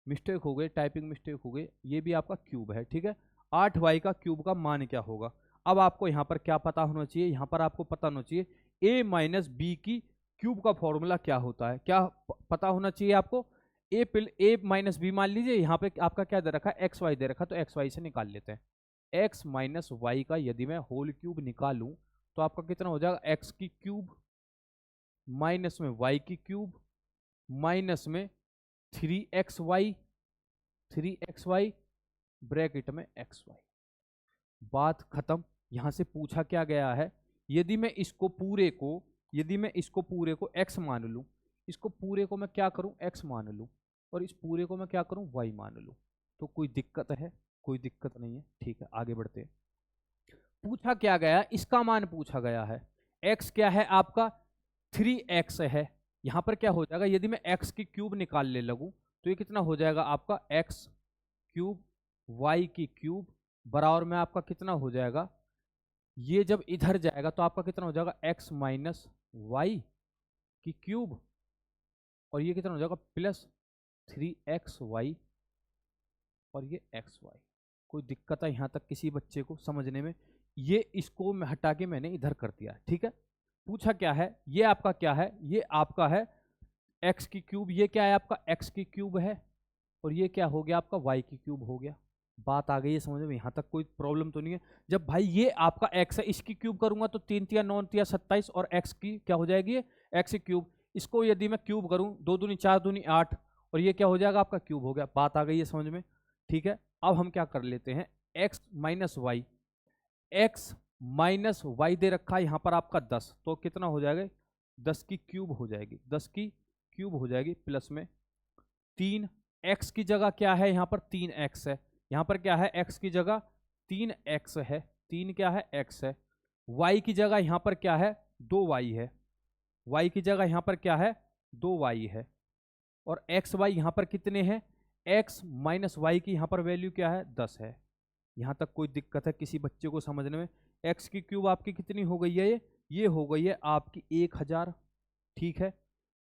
मिस्टेक हो गई, टाइपिंग मिस्टेक हो गई, ये भी आपका क्यूब है, ठीक है। 8y का क्यूब का मान क्या होगा। अब आपको यहाँ पर क्या पता होना चाहिए, यहाँ पर आपको पता होना चाहिए a माइनस बी की क्यूब का फॉर्मूला क्या होता है, क्या पता होना चाहिए आपको। a माइनस बी मान लीजिए, यहाँ पे आपका क्या दे रखा है, एक्स वाई दे रखा है, तो एक्स वाई से निकाल लेते हैं। x माइनस वाई का यदि मैं होल क्यूब निकालूं तो आपका कितना हो जाएगा, x की क्यूब माइनस में y की क्यूब माइनस में 3xy ब्रैकेट में xy। बात खत्म। यहां से पूछा क्या गया है, यदि मैं इसको पूरे को x मान लूं, इसको पूरे को मैं क्या करूं, x मान लूं, और इस पूरे को मैं क्या करूं, y मान लूं, तो कोई दिक्कत है, कोई दिक्कत नहीं है, ठीक है। आगे बढ़ते हैं। पूछा क्या गया, इसका मान पूछा गया है। x क्या है आपका, 3x है। यहां पर क्या हो जाएगा, यदि मैं x की क्यूब निकालने लगूं तो ये कितना हो जाएगा आपका, x क्यूब y की क्यूब बराबर में आपका कितना हो जाएगा, ये जब इधर जाएगा तो आपका कितना हो जाएगा, x माइनस वाई की क्यूब, और ये कितना हो जाएगा प्लस 3xy और ये xy। कोई दिक्कत है यहाँ तक किसी बच्चे को समझने में, ये इसको मैं हटा के मैंने इधर कर दिया, ठीक है। पूछा क्या है, ये आपका क्या है, ये आपका है x की क्यूब, ये क्या है आपका x की क्यूब है, और ये क्या हो गया आपका y की क्यूब हो गया। बात आ गई है समझ में, यहाँ तक कोई प्रॉब्लम तो नहीं है। जब भाई ये आपका x है, इसकी क्यूब करूंगा तो 3 तिया 9 तिया 27, और x की क्या हो जाएगी, x की क्यूब, इसको यदि मैं क्यूब करूं 2 दूनी 4 दूनी 8, और ये क्या हो जाएगा आपका क्यूब हो गया। बात आ गई है समझ में, ठीक है। अब हम क्या कर लेते हैं, x minus Y, x minus Y दे रखा है यहाँ पर आपका 10, तो कितना हो जाएगा, 10 की क्यूब हो जाएगी, 10 की क्यूब हो जाएगी, प्लस में 3, x की जगह क्या है यहाँ पर 3x है, यहाँ पर क्या है x की जगह 3x है, 3 क्या है x है, y की जगह यहाँ पर क्या है 2y है, y की जगह यहाँ पर क्या है 2y है, और एक्स वाई यहाँ पर कितने हैं, x माइनस वाई की यहाँ पर वैल्यू क्या है 10 है। यहाँ तक कोई दिक्कत है किसी बच्चे को समझने में। x की क्यूब आपकी कितनी हो गई है, ये हो गई है आपकी 1000, ठीक है।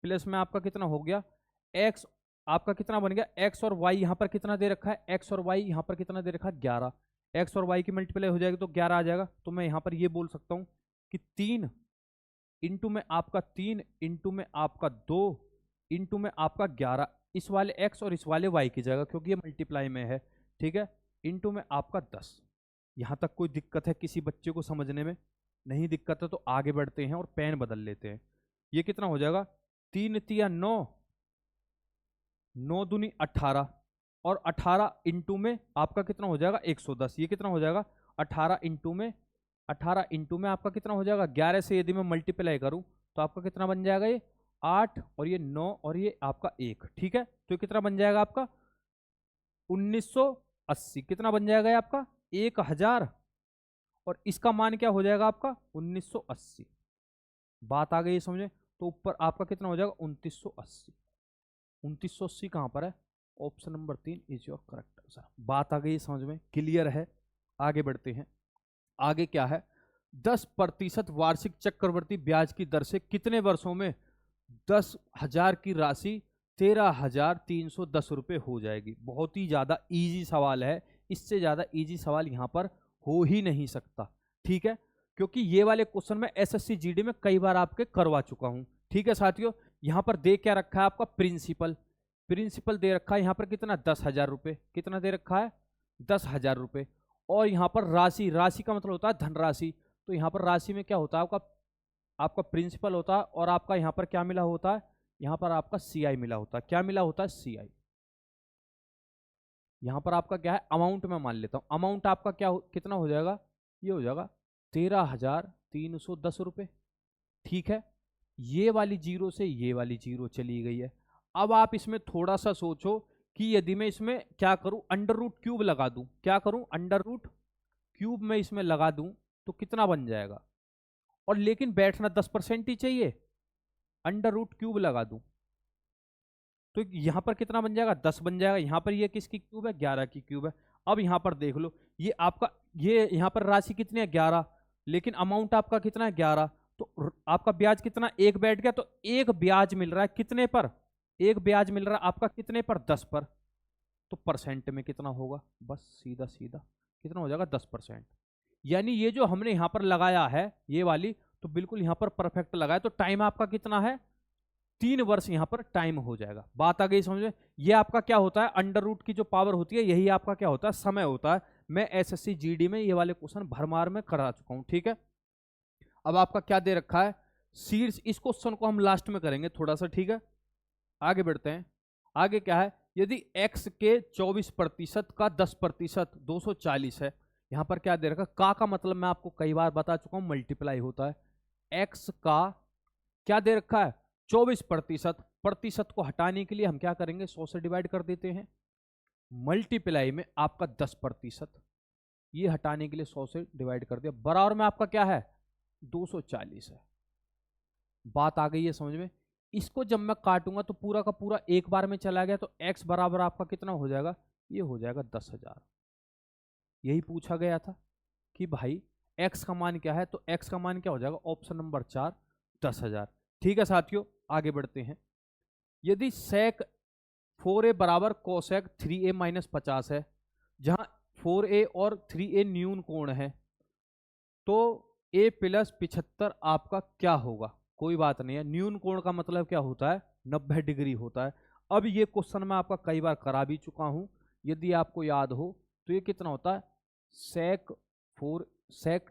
प्लस में आपका कितना हो गया, x आपका कितना बन गया, x और y यहाँ पर कितना दे रखा है, x और y यहाँ पर कितना दे रखा है 11, x और y की मल्टीप्लाई हो जाएगी तो 11 आ जाएगा। तो मैं यहाँ पर ये बोल सकता हूँ कि 3 इंटू में आपका 3 इंटू में आपका 2 इंटू में आपका 11, इस वाले x और इस वाले y की जगह, क्योंकि ये मल्टीप्लाई में है, ठीक है, इंटू में आपका 10। यहाँ तक कोई दिक्कत है किसी बच्चे को समझने में, नहीं दिक्कत है तो आगे बढ़ते हैं और पेन बदल लेते हैं। ये कितना हो जाएगा, 3 तिया 9, 9 दूनी 18, और 18 इंटू में आपका कितना हो जाएगा 110, ये कितना हो जाएगा 18 इंटू में, 18 इंटू में आपका कितना हो जाएगा 11 से यदि मैं मल्टीप्लाई करूं तो आपका कितना बन जाएगा, ये 8 और ये 9 और ये आपका 1, ठीक है। तो कितना बन जाएगा आपका 1980, कितना बन जाएगा ये आपका 1000, और इसका मान क्या हो जाएगा आपका 1980। बात आ गई समझे, तो ऊपर आपका कितना हो जाएगा 2980। 2980 कहां पर है, option number 3 is your correct answer. बात आ गई समझ में, क्लियर है। आगे बढ़ते हैं। आगे क्या है, 10% वार्षिक चक्रवृद्धि ब्याज की दर से कितने वर्षों में 10,000 की राशि 13,310 रुपये हो जाएगी। बहुत ही ज्यादा इजी सवाल है, इससे ज्यादा इजी सवाल यहां पर हो ही नहीं सकता, ठीक है, क्योंकि ये वाले क्वेश्चन में एसएससी जीडी में कई बार आपके करवा चुका हूं, ठीक है साथियों। यहां पर दे क्या रखा है आपका, प्रिंसिपल दे रखा है यहां पर कितना 10,000 रुपये, कितना दे रखा है 10,000 रुपये, और यहाँ पर राशि का मतलब होता है धनराशि, तो यहाँ पर राशि में क्या होता है आपका प्रिंसिपल होता है, और आपका यहाँ पर क्या मिला होता है, यहाँ पर आपका सीआई मिला होता है। क्या मिला होता है, सीआई। यहाँ पर आपका क्या है, अमाउंट में मान लेता हूँ, अमाउंट आपका कितना हो जाएगा, ये हो जाएगा 13,310 रुपये, ठीक है। ये वाली जीरो से ये वाली जीरो चली गई है। अब आप इसमें थोड़ा सा सोचो कि यदि मैं इसमें क्या करूं, अंडर रूट क्यूब लगा दूं, क्या करूं, अंडर रूट क्यूब में इसमें लगा दूं तो कितना बन जाएगा, और लेकिन बैठना 10% ही चाहिए, अंडर रूट क्यूब लगा दूं तो यहां पर कितना बन जाएगा, 10 बन जाएगा। यहां पर ये किसकी क्यूब है, 11 की क्यूब है। अब यहां पर देख लो, ये आपका, ये यहां पर राशि कितनी है, 11, लेकिन अमाउंट आपका कितना है, 11। तो आपका ब्याज कितना, एक बैठ गया, तो एक ब्याज मिल रहा है कितने पर, एक ब्याज मिल रहा है आपका कितने पर, 10 पर। तो परसेंट में कितना होगा, बस सीधा सीधा कितना हो जाएगा, 10%। यानी ये जो हमने यहां पर लगाया है ये वाली, तो बिल्कुल यहां पर परफेक्ट लगाया। तो टाइम आपका कितना है, 3 वर्ष यहां पर टाइम हो जाएगा। बात आ गई समझ में। ये आपका क्या होता है, अंडर रूट की जो पावर होती है यही आपका क्या होता है, समय होता है। मैं एसएससी जीडी में ये वाले क्वेश्चन भरमार में करा चुका हूं, ठीक है। अब आपका क्या दे रखा है, सीड्स, इस क्वेश्चन को हम लास्ट में करेंगे थोड़ा सा, ठीक है। आगे बढ़ते हैं। आगे क्या है, यदि x के 24% का 10% 240 है। यहां पर क्या दे रखा, का मतलब मैं आपको कई बार बता चुका हूं, मल्टीप्लाई होता है। x का क्या दे रखा है, 24%। प्रतिशत को हटाने के लिए हम क्या करेंगे, 100 से डिवाइड कर देते हैं। मल्टीप्लाई में आपका 10%, ये हटाने के लिए 100 से डिवाइड कर दिया, बराबर में आपका क्या है, 240 है। बात आ गई है समझ में। इसको जब मैं काटूंगा तो पूरा का पूरा एक बार में चला गया, तो x बराबर आपका कितना हो जाएगा, ये हो जाएगा 10,000। यही पूछा गया था कि भाई x का मान क्या है, तो x का मान क्या हो जाएगा, ऑप्शन नंबर 4, 10,000। ठीक है साथियों, आगे बढ़ते हैं। यदि sec 4a बराबर कोसेक 3a माइनस 50 है, जहां 4a और 3a न्यून कोण है, तो a प्लस 75 आपका क्या होगा। कोई बात नहीं है, न्यून कोण का मतलब क्या होता है, 90 डिग्री होता है। अब ये क्वेश्चन मैं आपका कई बार करा भी चुका हूं, यदि आपको याद हो तो ये कितना होता है, सेक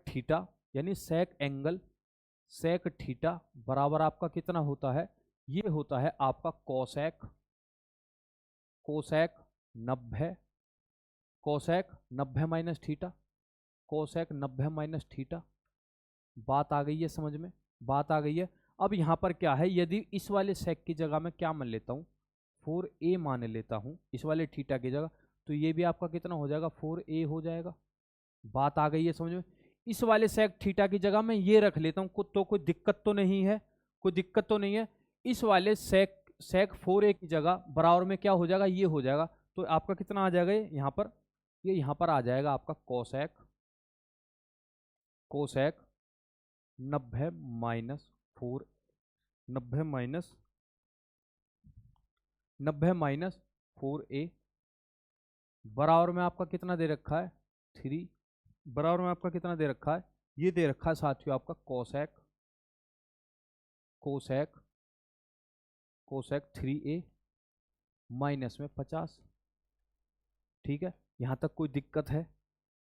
थीटा, यानी सेक एंगल, सेक थीटा बराबर आपका कितना होता है, ये होता है आपका cosec, cosec 90, cosec 90 minus theta, cosec 90 minus theta. बात आ गई है समझ में, बात आ गई है। अब यहां पर क्या है, यदि इस वाले सेक की जगह में क्या मान लेता हूं, 4a मान लेता हूं इस वाले थीटा की जगह, तो ये भी आपका कितना हो जाएगा, 4a हो जाएगा। बात आ गई है समझ में। इस वाले सेक थीटा की जगह में ये रख लेता हूं, तो कोई दिक्कत तो नहीं है, कोई दिक्कत तो नहीं है। इस वाले सेक 4a की जगह बराबर में क्या हो जाएगा, ये हो जाएगा। तो आपका कितना आ जाएगा, ये यहाँ पर आ जाएगा आपका cosec, cosec 90 minus 4, 90 minus 4a बराबर में आपका कितना दे रखा है, 3, बराबर में आपका कितना दे रखा है, ये दे रखा है साथियों आपका cosec, cosec cosec 3a minus में 50। ठीक है, यहां तक कोई दिक्कत है।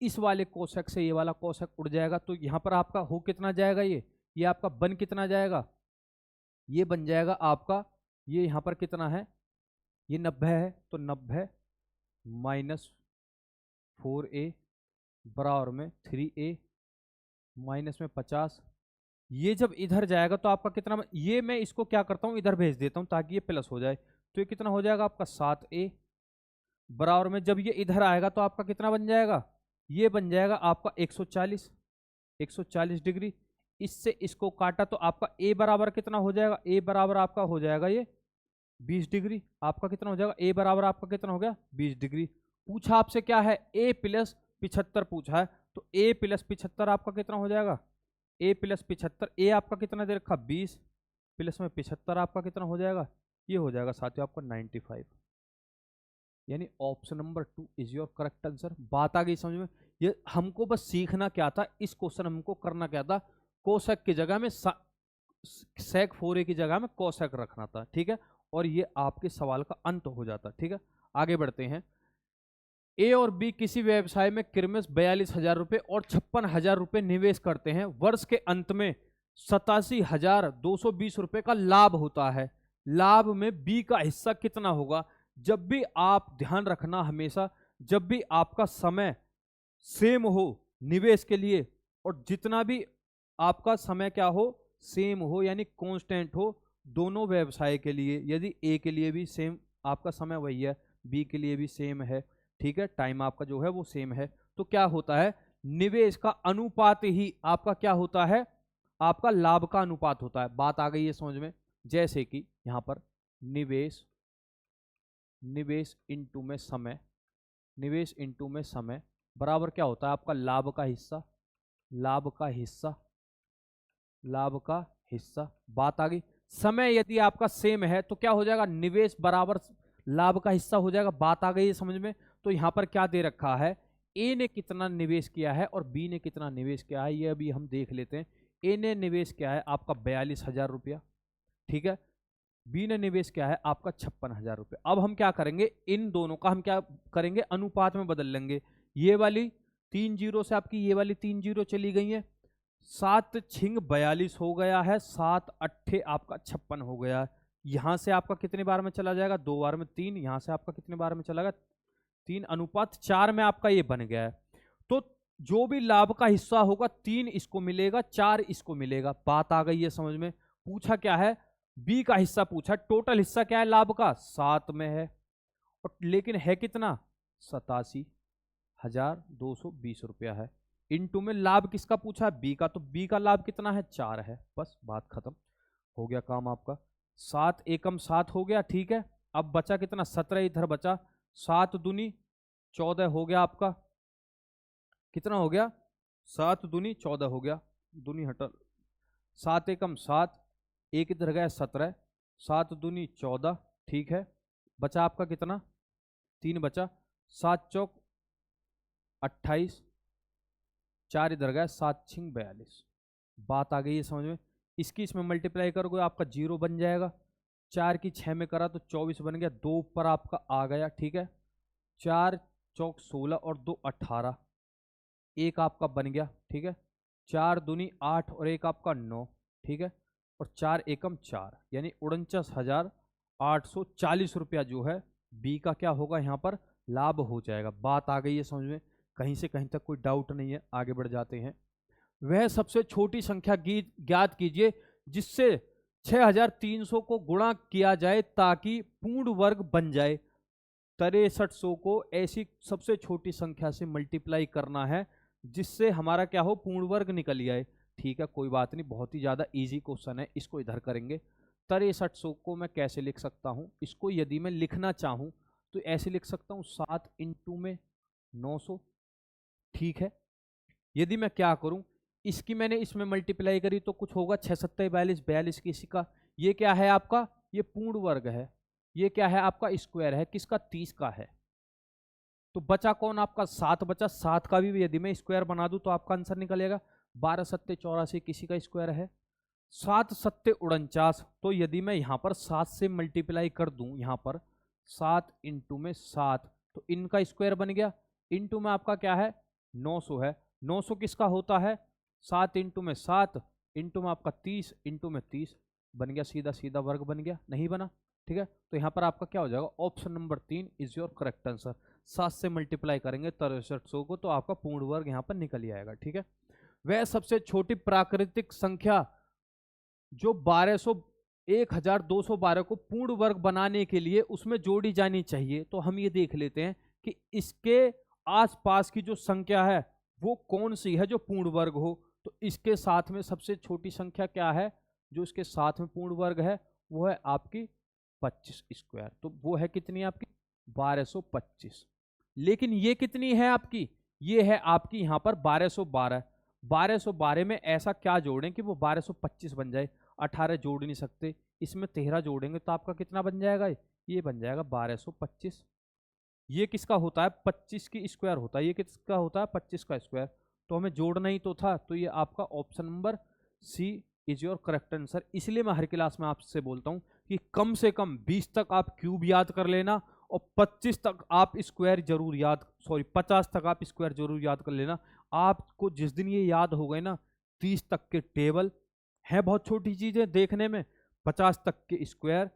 इस वाले कोसेक से ये वाला कोसेक उड़ जाएगा, तो यहां पर आपका हो कितना जाएगा, ये आपका बन कितना जाएगा, ये बन जाएगा आपका, ये यहां पर कितना है, ये 90 है, तो 90 माइनस 4a बराबर में 3a माइनस में 50। ये जब इधर जाएगा तो आपका कितना, ये मैं इसको क्या करता हूं, इधर भेज देता हूं ताकि ये प्लस हो जाए। तो ये कितना हो जाएगा आपका 7a बराबर में, जब ये इधर आएगा तो आपका कितना बन जाएगा, ये बन जाएगा आपका 140 डिग्री। इससे इसको काटा तो आपका a बराबर कितना हो जाएगा, a बराबर आपका हो जाएगा ये 20 डिग्री। आपका कितना हो जाएगा, a बराबर आपका कितना हो गया, 20 डिग्री। पूछा आपसे क्या है, a प्लस 75 पूछा है, तो a प्लस 75 आपका कितना हो जाएगा, a प्लस 75, a आपका कितना दे रखा, 20 प्लस में 75 आपका कितना हो जाएगा, ये हो जाएगा साथियों आपका 95। यानी option number 2 is your correct answer. बात आ गई समझ में। ये हमको बस सीखना क्या था, इस क्वेश्चन हमको करना क्या था, कोसेक की जगह में सेक 4a की जगह में कोसेक रखना था, ठीक है। और ये आपके सवाल का अंत हो जाता, ठीक है। आगे बढ़ते हैं। ए और बी किसी व्यवसाय में क्रमश 42,000 रुपए और 56,000 रुपए निवेश करते हैं। वर्ष के अंत में 87,220 रुपए का लाभ होता है। लाभ में बी का हिस्सा कितना होगा। जब भी आप ध्यान रखना, हमेशा जब भी आपका समय सेम हो निवेश के लिए, और जितना भी आपका समय क्या हो, सेम हो, यानी कांस्टेंट हो दोनों व्यवसाय के लिए। यदि ए के लिए भी सेम आपका समय वही है, बी के लिए भी सेम है, ठीक है, टाइम आपका जो है वो सेम है, तो क्या होता है, निवेश का अनुपात ही आपका क्या होता है, आपका लाभ का अनुपात होता है। बात आ गई है समझ में। जैसे कि यहां पर निवेश इनटू में समय, निवेश इनटू में समय बराबर क्या होता है आपका लाभ का हिस्सा, लाभ का हिस्सा, लाभ का हिस्सा। बात आ गई। समय यदि आपका सेम है तो क्या हो जाएगा, निवेश बराबर लाभ का हिस्सा हो जाएगा। बात आ गई है समझ में। तो यहां पर क्या दे रखा है, ए ने कितना निवेश किया है और बी ने कितना निवेश किया है, ये अभी हम देख लेते हैं। ए ने निवेश किया है आपका 42,000 रुपया, ठीक है। बी ने निवेश किया है आपका 56,000 रुपये। अब हम क्या करेंगे, इन दोनों का हम क्या करेंगे, अनुपात में बदल लेंगे। ये वाली 3 जीरो से आपकी ये वाली 3 जीरो चली गई है, 7 छिंग 42 हो गया है, 7 अट्ठे आपका 56 हो गया है। यहां से आपका कितने बार में चला जाएगा, 2 बार में 3, यहां से आपका कितने बार में चला गया, 3 अनुपात 4 में आपका ये बन गया है। तो जो भी लाभ का हिस्सा होगा 3 इसको मिलेगा, 4 इसको मिलेगा। बात आ गई है समझ में। पूछा क्या है, बी का हिस्सा पूछा, टोटल हिस्सा क्या है लाभ का 7 में है, और लेकिन है कितना 87,220 रुपया है। इनटू में लाभ किसका पूछा है, बी का, तो बी का लाभ कितना है 4 है। बस बात खत्म, हो गया काम आपका। 7 एकम 7 हो गया, ठीक है। अब बचा कितना 17 इधर बचा, 7 दूनी 14 हो गया आपका, कितना हो गया 7 दूनी 14 हो गया, दूनी हटा, 7 एकम 7, एक इधर गया 17, 7 दूनी 14, ठीक है। बचा आपका कितना 3 बचा, 7 चौक 28, 4 इधर गया, 7 छिंग 42। बात आ गई है समझ में। इसकी इसमें मल्टीप्लाई करोगे आपका 0 बन जाएगा, 4 की 6 में करा तो 24 बन गया, 2 ऊपर आपका आ गया, ठीक है। 4 चौक 16 और 2 18, एक आपका बन गया, ठीक है। 4 दूनी 8 और एक आपका 9, ठीक है। और 4 एकम 4, यानी 49,840 रुपया जो है बी का क्या होगा यहाँ पर लाभ हो जाएगा। बात आ गई है समझ में, कहीं से कहीं तक कोई डाउट नहीं है। आगे बढ़ जाते हैं। वह सबसे छोटी संख्या ज्ञात कीजिए जिससे 6,300 को गुणा किया जाए ताकि पूर्ण वर्ग बन जाए। 6300 को ऐसी सबसे छोटी संख्या से मल्टीप्लाई करना है जिससे हमारा क्या हो, पूर्ण वर्ग निकल आए। ठीक है, कोई बात नहीं, बहुत ही ज्यादा इजी क्वेश्चन है, इसको इधर करेंगे। 6300 को मैं कैसे लिख सकता हूं, इसको यदि मैं लिखना चाहूं तो ऐसे लिख सकता हूं 7 इंटू में 900, ठीक है। यदि मैं क्या करूं, इसकी मैंने इसमें मल्टीप्लाई करी तो कुछ होगा 6 7 42, 42 किसी का, ये क्या है आपका, ये पूर्ण वर्ग है, ये क्या है आपका स्क्वायर है, किसका 30 का है। तो बचा कौन आपका 7 बचा, 7 का भी यदि मैं स्क्वायर बना दूं तो आपका आंसर निकलेगा। 12 सत्ते 84 किसी का स्क्वायर है, 7 सत्ते 49। तो यदि मैं यहां पर 7 से मल्टीप्लाई कर दूं, यहां पर 7 इंटू में 7, तो इनका स्क्वायर बन गया। इंटू में आपका क्या है 900 है, 900 किसका होता है 7 इंटू में 7, इंटू में आपका 30, इंटू में 30 बन गया, सीधा सीधा वर्ग बन गया, नहीं बना, ठीक है। तो यहाँ पर आपका क्या हो जाएगा, option number 3 is your correct answer. 7 से मल्टीप्लाई करेंगे 6300 को तो आपका पूर्ण वर्ग यहाँ पर निकल ही आएगा, ठीक है। वह सबसे छोटी प्राकृतिक संख्या जो 1212 को पूर्ण वर्ग बनाने के लिए उसमें जोड़ी जानी चाहिए, तो हम ये देख लेते हैं कि इसके आसपास की जो संख्या है वो कौन सी है जो पूर्ण वर्ग हो। तो इसके साथ में सबसे छोटी संख्या क्या है जो इसके साथ में पूर्ण वर्ग है, वो है आपकी 25 स्क्वायर। तो वो है कितनी आपकी 1225। लेकिन ये कितनी है आपकी, ये है आपकी यहाँ पर 1212। 1212 में ऐसा क्या जोड़ें कि वो 1225 बन जाए। 18 जोड़ नहीं सकते, इसमें 13 जोड़ेंगे तो आपका कितना बन जाएगा, ये बन जाएगा 1225। ये किसका होता है 25 की स्क्वायर होता है, ये किसका होता है 25 का स्क्वायर। तो हमें जोड़ना ही तो था, तो ये आपका option number C is your correct answer. इसलिए मैं हर क्लास में आपसे बोलता हूं कि कम से कम 20 तक आप क्यूब याद कर लेना और 25 तक आप स्क्वायर जरूर याद, 50 तक आप स्क्वायर जरूर याद कर लेना। आपको जिस दिन ये याद हो गए ना, 30 तक के टेबल है, बहुत छोटी चीजें देखने में, 50 तक के स्क्वायर,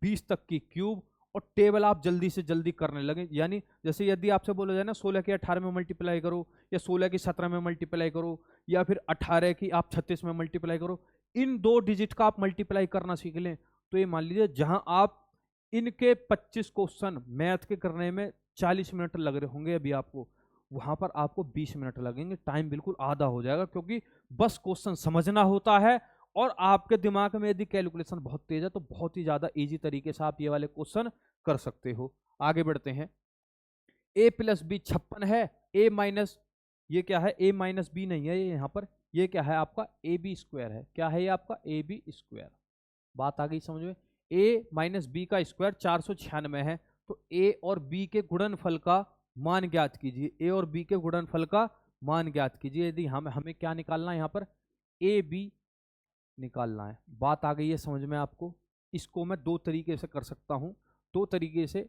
20 तक की क्यूब, और टेबल आप जल्दी से जल्दी करने लगे। यानी जैसे यदि आपसे बोला जाए ना 16 की 18 में मल्टीप्लाई करो, या 16 की 17 में मल्टीप्लाई करो, या फिर 18 की आप 36 में मल्टीप्लाई करो, इन 2 डिजिट का आप मल्टीप्लाई करना सीख लें तो ये मान लीजिए जहां आप इनके 25 क्वेश्चन मैथ के करने में 40 मिनट लग रहे होंगे अभी आपको, वहां पर आपको 20 मिनट लगेंगे, टाइम बिल्कुल आधा हो जाएगा, क्योंकि बस क्वेश्चन समझना होता है और आपके दिमाग में यदि कैलकुलेशन बहुत तेज है तो बहुत ही ज्यादा इजी तरीके से आप ये वाले क्वेश्चन कर सकते हो। आगे बढ़ते हैं। a प्लस बी 56 है, a माइनस, ये क्या है, a माइनस बी नहीं है ये यहाँ पर, ये क्या है आपका ए बी स्क्वायर है। क्या है ये आपका ए बी स्क्वायर। बात आ गई समझ में। a माइनस बी का स्क्वायर 496 है, तो a और b के गुणनफल का मान ज्ञात कीजिए। a और b के गुणनफल का मान ज्ञात कीजिए। यदि हमें क्या निकालना है यहाँ पर, ए बी निकालना है। बात आ गई है समझ में आपको। इसको मैं दो तरीके से कर सकता हूं, दो तरीके से,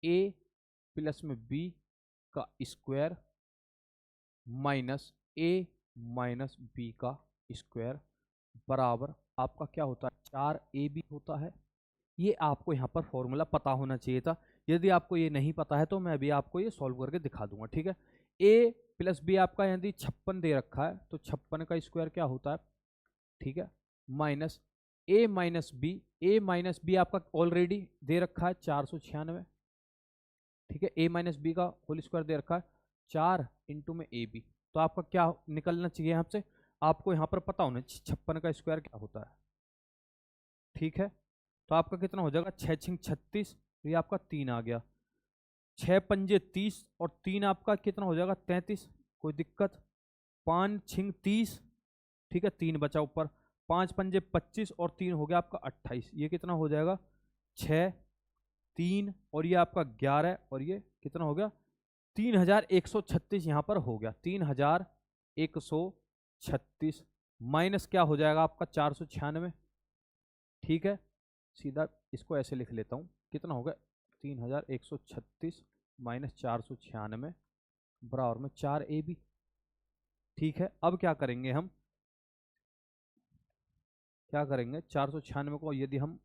a प्लस में b का square minus a minus b का स्क्वायर बराबर आपका क्या होता है, 4ab होता है। ये आपको यहाँ पर फॉर्मूला पता होना चाहिए था। यदि आपको ये नहीं पता है तो मैं अभी आपको ये सॉल्व करके दिखा दूंगा, ठीक है। a प्लस बी आपका यदि 56 दे रखा है तो 56 का स्क्वायर क्या होता है, ठीक है, minus a minus B, A minus B आपका ऑलरेडी दे रखा है 496, ठीक है। a माइनस बी का होल स्क्वायर दे रखा है 4 इंटू में ए बी, तो आपका क्या निकलना चाहिए यहाँ से, आपको यहाँ पर पता होना 56 का स्क्वायर क्या होता है, ठीक है। तो आपका कितना हो जाएगा, 6 छिंग 36, ये आपका 3 आ गया, 6 पंजे 30 और 3 आपका कितना हो जाएगा 33, कोई दिक्कत, 5 छिंग 30, ठीक है, 3 बचा ऊपर, 5 पंजे 25 और 3 हो गया आपका 28, ये कितना हो जाएगा 6 3 और ये आपका 11 और ये कितना हो गया 3136 यहाँ पर हो गया 3136 माइनस क्या हो जाएगा आपका 496, ठीक है। सीधा इसको ऐसे लिख लेता हूँ, कितना हो गया 3136 माइनस 496 बराबर में 4ab, ठीक है। अब क्या करेंगे हम, क्या करेंगे 496 को यदि हम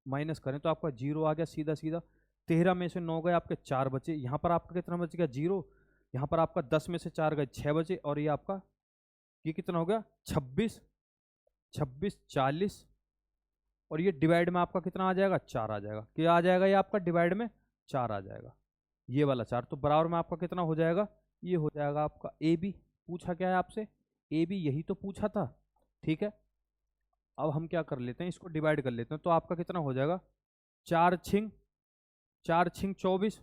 माइनस करें तो आपका 0 आ गया सीधा सीधा, 13 में से 9 गए आपके 4 बचे, यहाँ पर आपका कितना बच गया 0, यहाँ पर आपका 10 में से 4 गए 6 बचे, और ये आपका ये कितना हो गया 26 26 40, और ये डिवाइड में आपका कितना आ जाएगा 4 आ जाएगा, क्या आ जाएगा ये आपका डिवाइड में 4 आ जाएगा, ये वाला 4, तो बराबर में आपका कितना हो जाएगा, ये हो जाएगा आपका ए बी। पूछा क्या है आपसे, ए बी, यही तो पूछा था, ठीक है। अब हम क्या कर लेते हैं, इसको डिवाइड कर लेते हैं, तो आपका कितना हो जाएगा 4 छिंग 24,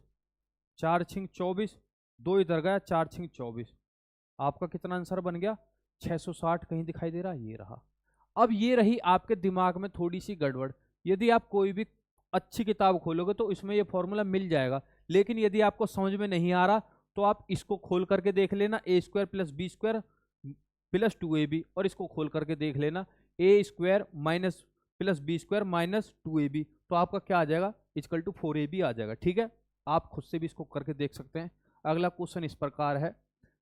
4 छिंग 24, 2 इधर गया 4 छिंग 24, आपका कितना आंसर बन गया 660, कहीं दिखाई दे रहा है, ये रहा। अब ये रही आपके दिमाग में थोड़ी सी गड़बड़, यदि आप कोई भी अच्छी किताब खोलोगे तो इसमें ये फॉर्मूला मिल जाएगा, लेकिन यदि आपको समझ में नहीं आ रहा तो आप इसको खोल करके देख लेना, A square plus B square plus 2ab, और इसको खोल करके देख लेना A square minus plus B square minus 2ab, तो आपका क्या आ जाएगा इक्वल टू 4ab आ जाएगा, ठीक है। आप खुद से भी इसको करके देख सकते हैं। अगला क्वेश्चन इस प्रकार है,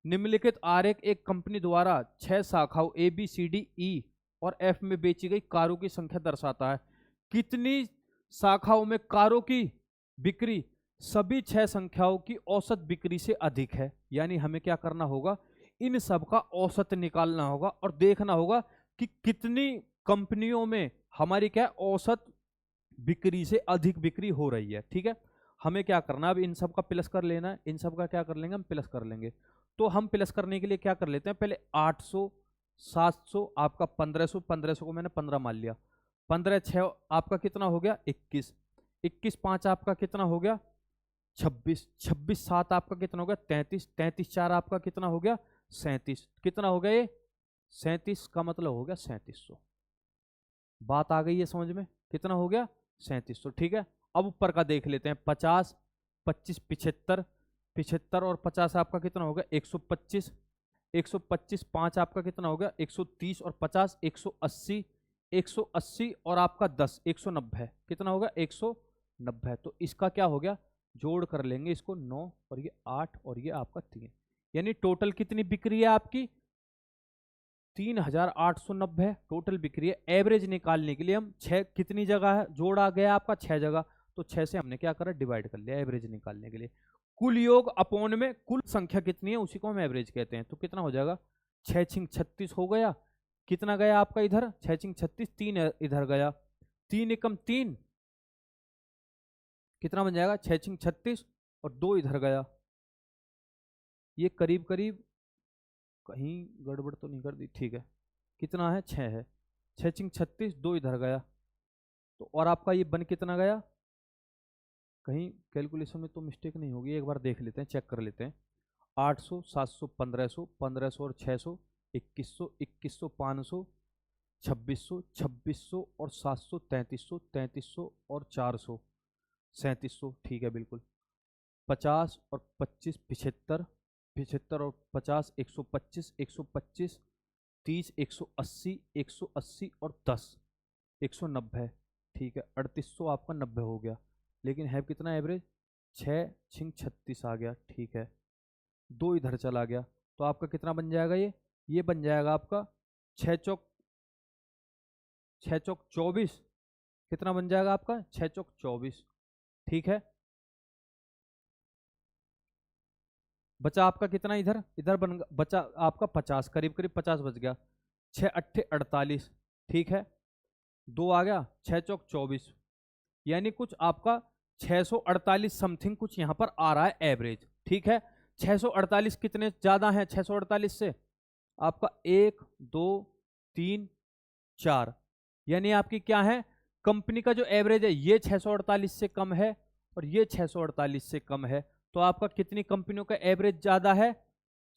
निम्नलिखित आरेख एक कंपनी द्वारा 6 शाखाओं A B C D E और एफ में बेची गई कारों की संख्या दर्शाता है। कितनी शाखाओं में कारों की बिक्री सभी 6 संख्याओं की औसत बिक्री से अधिक है। यानी हमें क्या करना होगा, इन सब का औसत निकालना होगा और देखना होगा कि कितनी कंपनियों में हमारी क्या औसत बिक्री से अधिक बिक्री हो रही है, ठीक है। हमें क्या करना है, अब इन सब का प्लस कर लेना है, इन सब का क्या कर लेंगे हम प्लस कर लेंगे। तो हम प्लस करने के लिए क्या कर लेते हैं, पहले 800 700 आपका 1500, 1500 को मैंने 15 मान लिया, 15 6 आपका कितना हो गया 21, 21 5 आपका कितना हो गया 26, 26 7 आपका कितना हो गया 33, 33 4 आपका कितना हो गया 37, कितना हो गया ये 37 का मतलब हो गया 3700। बात आ गई है समझ में, कितना हो गया 3700, ठीक है। अब ऊपर का देख लेते हैं, 50 25 75, 75 और 50 आपका कितना हो गया 125, 125 5 आपका कितना हो गया 130 और 50 180, 180 और आपका 10 190, कितना होगा 190। तो इसका क्या हो गया, जोड़ कर लेंगे इसको 9 और ये 8 और ये आपका 3, यानी टोटल कितनी बिक्री है आपकी 3890 टोटल बिक्री है। एवरेज निकालने के लिए हम 6 कितनी जगह है जोड़ आ गया आपका 6 जगह, तो 6 से हमने क्या करा डिवाइड कर लिया एवरेज निकालने के लिए। कुल योग अपॉन में कुल संख्या कितनी है उसी को हम एवरेज कहते हैं। तो कितना हो जाएगा 6 छिंग 36 हो गया, कितना गया आपका इधर 6 छिंग 36, 3 इधर गया, 3 एकम 3 कितना बन जाएगा 6 छिंग 36 और 2 इधर गया, ये करीब करीब कहीं गड़बड़ तो नहीं कर दी, ठीक है। कितना है, 6 है, 6 चिंग 36, 2 इधर गया तो, और आपका ये बन कितना गया, कहीं कैलकुलेशन में तो मिस्टेक नहीं होगी, एक बार देख लेते हैं, चेक कर लेते हैं। 800, 700, 1500, 1500 और 600, 2100, 2100, 500, 2600, 2600 और 700, 3300, 3300 और 400, 3700, ठीक है बिल्कुल। 50 और 25, 75, 75 और 50, 125, 125, 30, 180, 180 और 10, 190, ठीक है। 3800 आपका 90 हो गया, लेकिन है कितना एवरेज, 6 छिंग 36 आ गया, ठीक है। 2 इधर चला गया तो आपका कितना बन जाएगा, ये बन जाएगा आपका 6 चौक 24, कितना बन जाएगा आपका 6 चौक 24, ठीक है। बचा आपका कितना, इधर इधर बचा आपका 50, करीब करीब 50 बच गया। 6 अट्ठे 48, ठीक है। 2 आ गया, 6 चौक 24, यानी कुछ आपका 648 समथिंग कुछ यहां पर आ रहा है एवरेज, ठीक है। 648 कितने ज्यादा है, 648 से आपका 1 2 3 4, यानी आपकी क्या है, कंपनी का जो एवरेज है ये 648 से कम है और ये 648 से कम है, तो आपका कितनी कंपनियों का एवरेज ज्यादा है,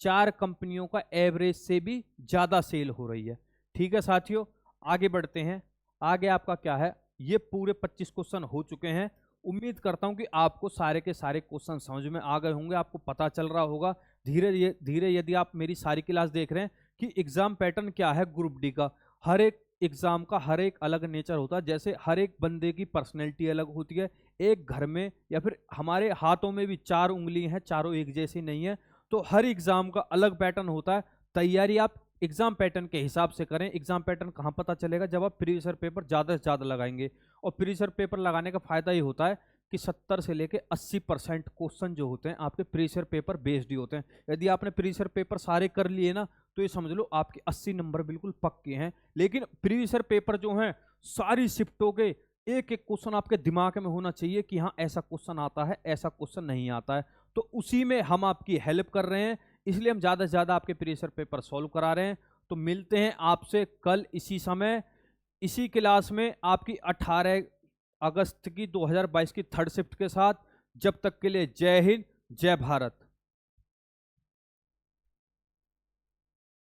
4 कंपनियों का एवरेज से भी ज्यादा सेल हो रही है, ठीक है साथियों। आगे बढ़ते हैं, आगे आपका क्या है, ये पूरे 25 क्वेश्चन हो चुके हैं। उम्मीद करता हूं कि आपको सारे के सारे क्वेश्चन समझ में आ गए होंगे, आपको पता चल रहा होगा धीरे धीरे, यदि आप मेरी सारी क्लास देख रहे हैं कि एग्जाम पैटर्न क्या है ग्रुप डी का। हर एक एग्जाम का हर एक अलग नेचर होता है, जैसे हर एक बंदे की पर्सनैलिटी अलग होती है, एक घर में या फिर हमारे हाथों में भी 4 उंगली हैं, चारों एक जैसी नहीं है, तो हर एग्जाम का अलग पैटर्न होता है। तैयारी आप एग्जाम पैटर्न के हिसाब से करें। एग्जाम पैटर्न कहाँ पता चलेगा, जब आप प्रीवियस पेपर ज़्यादा से ज़्यादा लगाएंगे, और प्रीवियस पेपर लगाने का फायदा ये होता है कि 70 से लेके 80% क्वेश्चन जो होते हैं आपके प्रीवियस पेपर बेस्ड ही होते हैं। यदि आपने प्रीवियस पेपर सारे कर लिए ना, तो ये समझ लो आपके 80 नंबर बिल्कुल पक्के हैं। लेकिन प्रीवियस पेपर जो हैं सारी शिफ्टों के एक एक क्वेश्चन आपके दिमाग में होना चाहिए कि हाँ ऐसा क्वेश्चन आता है, ऐसा क्वेश्चन नहीं आता है, तो उसी में हम आपकी हेल्प कर रहे हैं, इसलिए हम ज़्यादा से ज़्यादा आपके प्रीवियस पेपर सॉल्व करा रहे हैं। तो मिलते हैं आपसे कल इसी समय, इसी क्लास में, आपकी 18 अगस्त की 2022 की 3rd शिफ्ट के साथ। जब तक के लिए जय हिंद, जय भारत।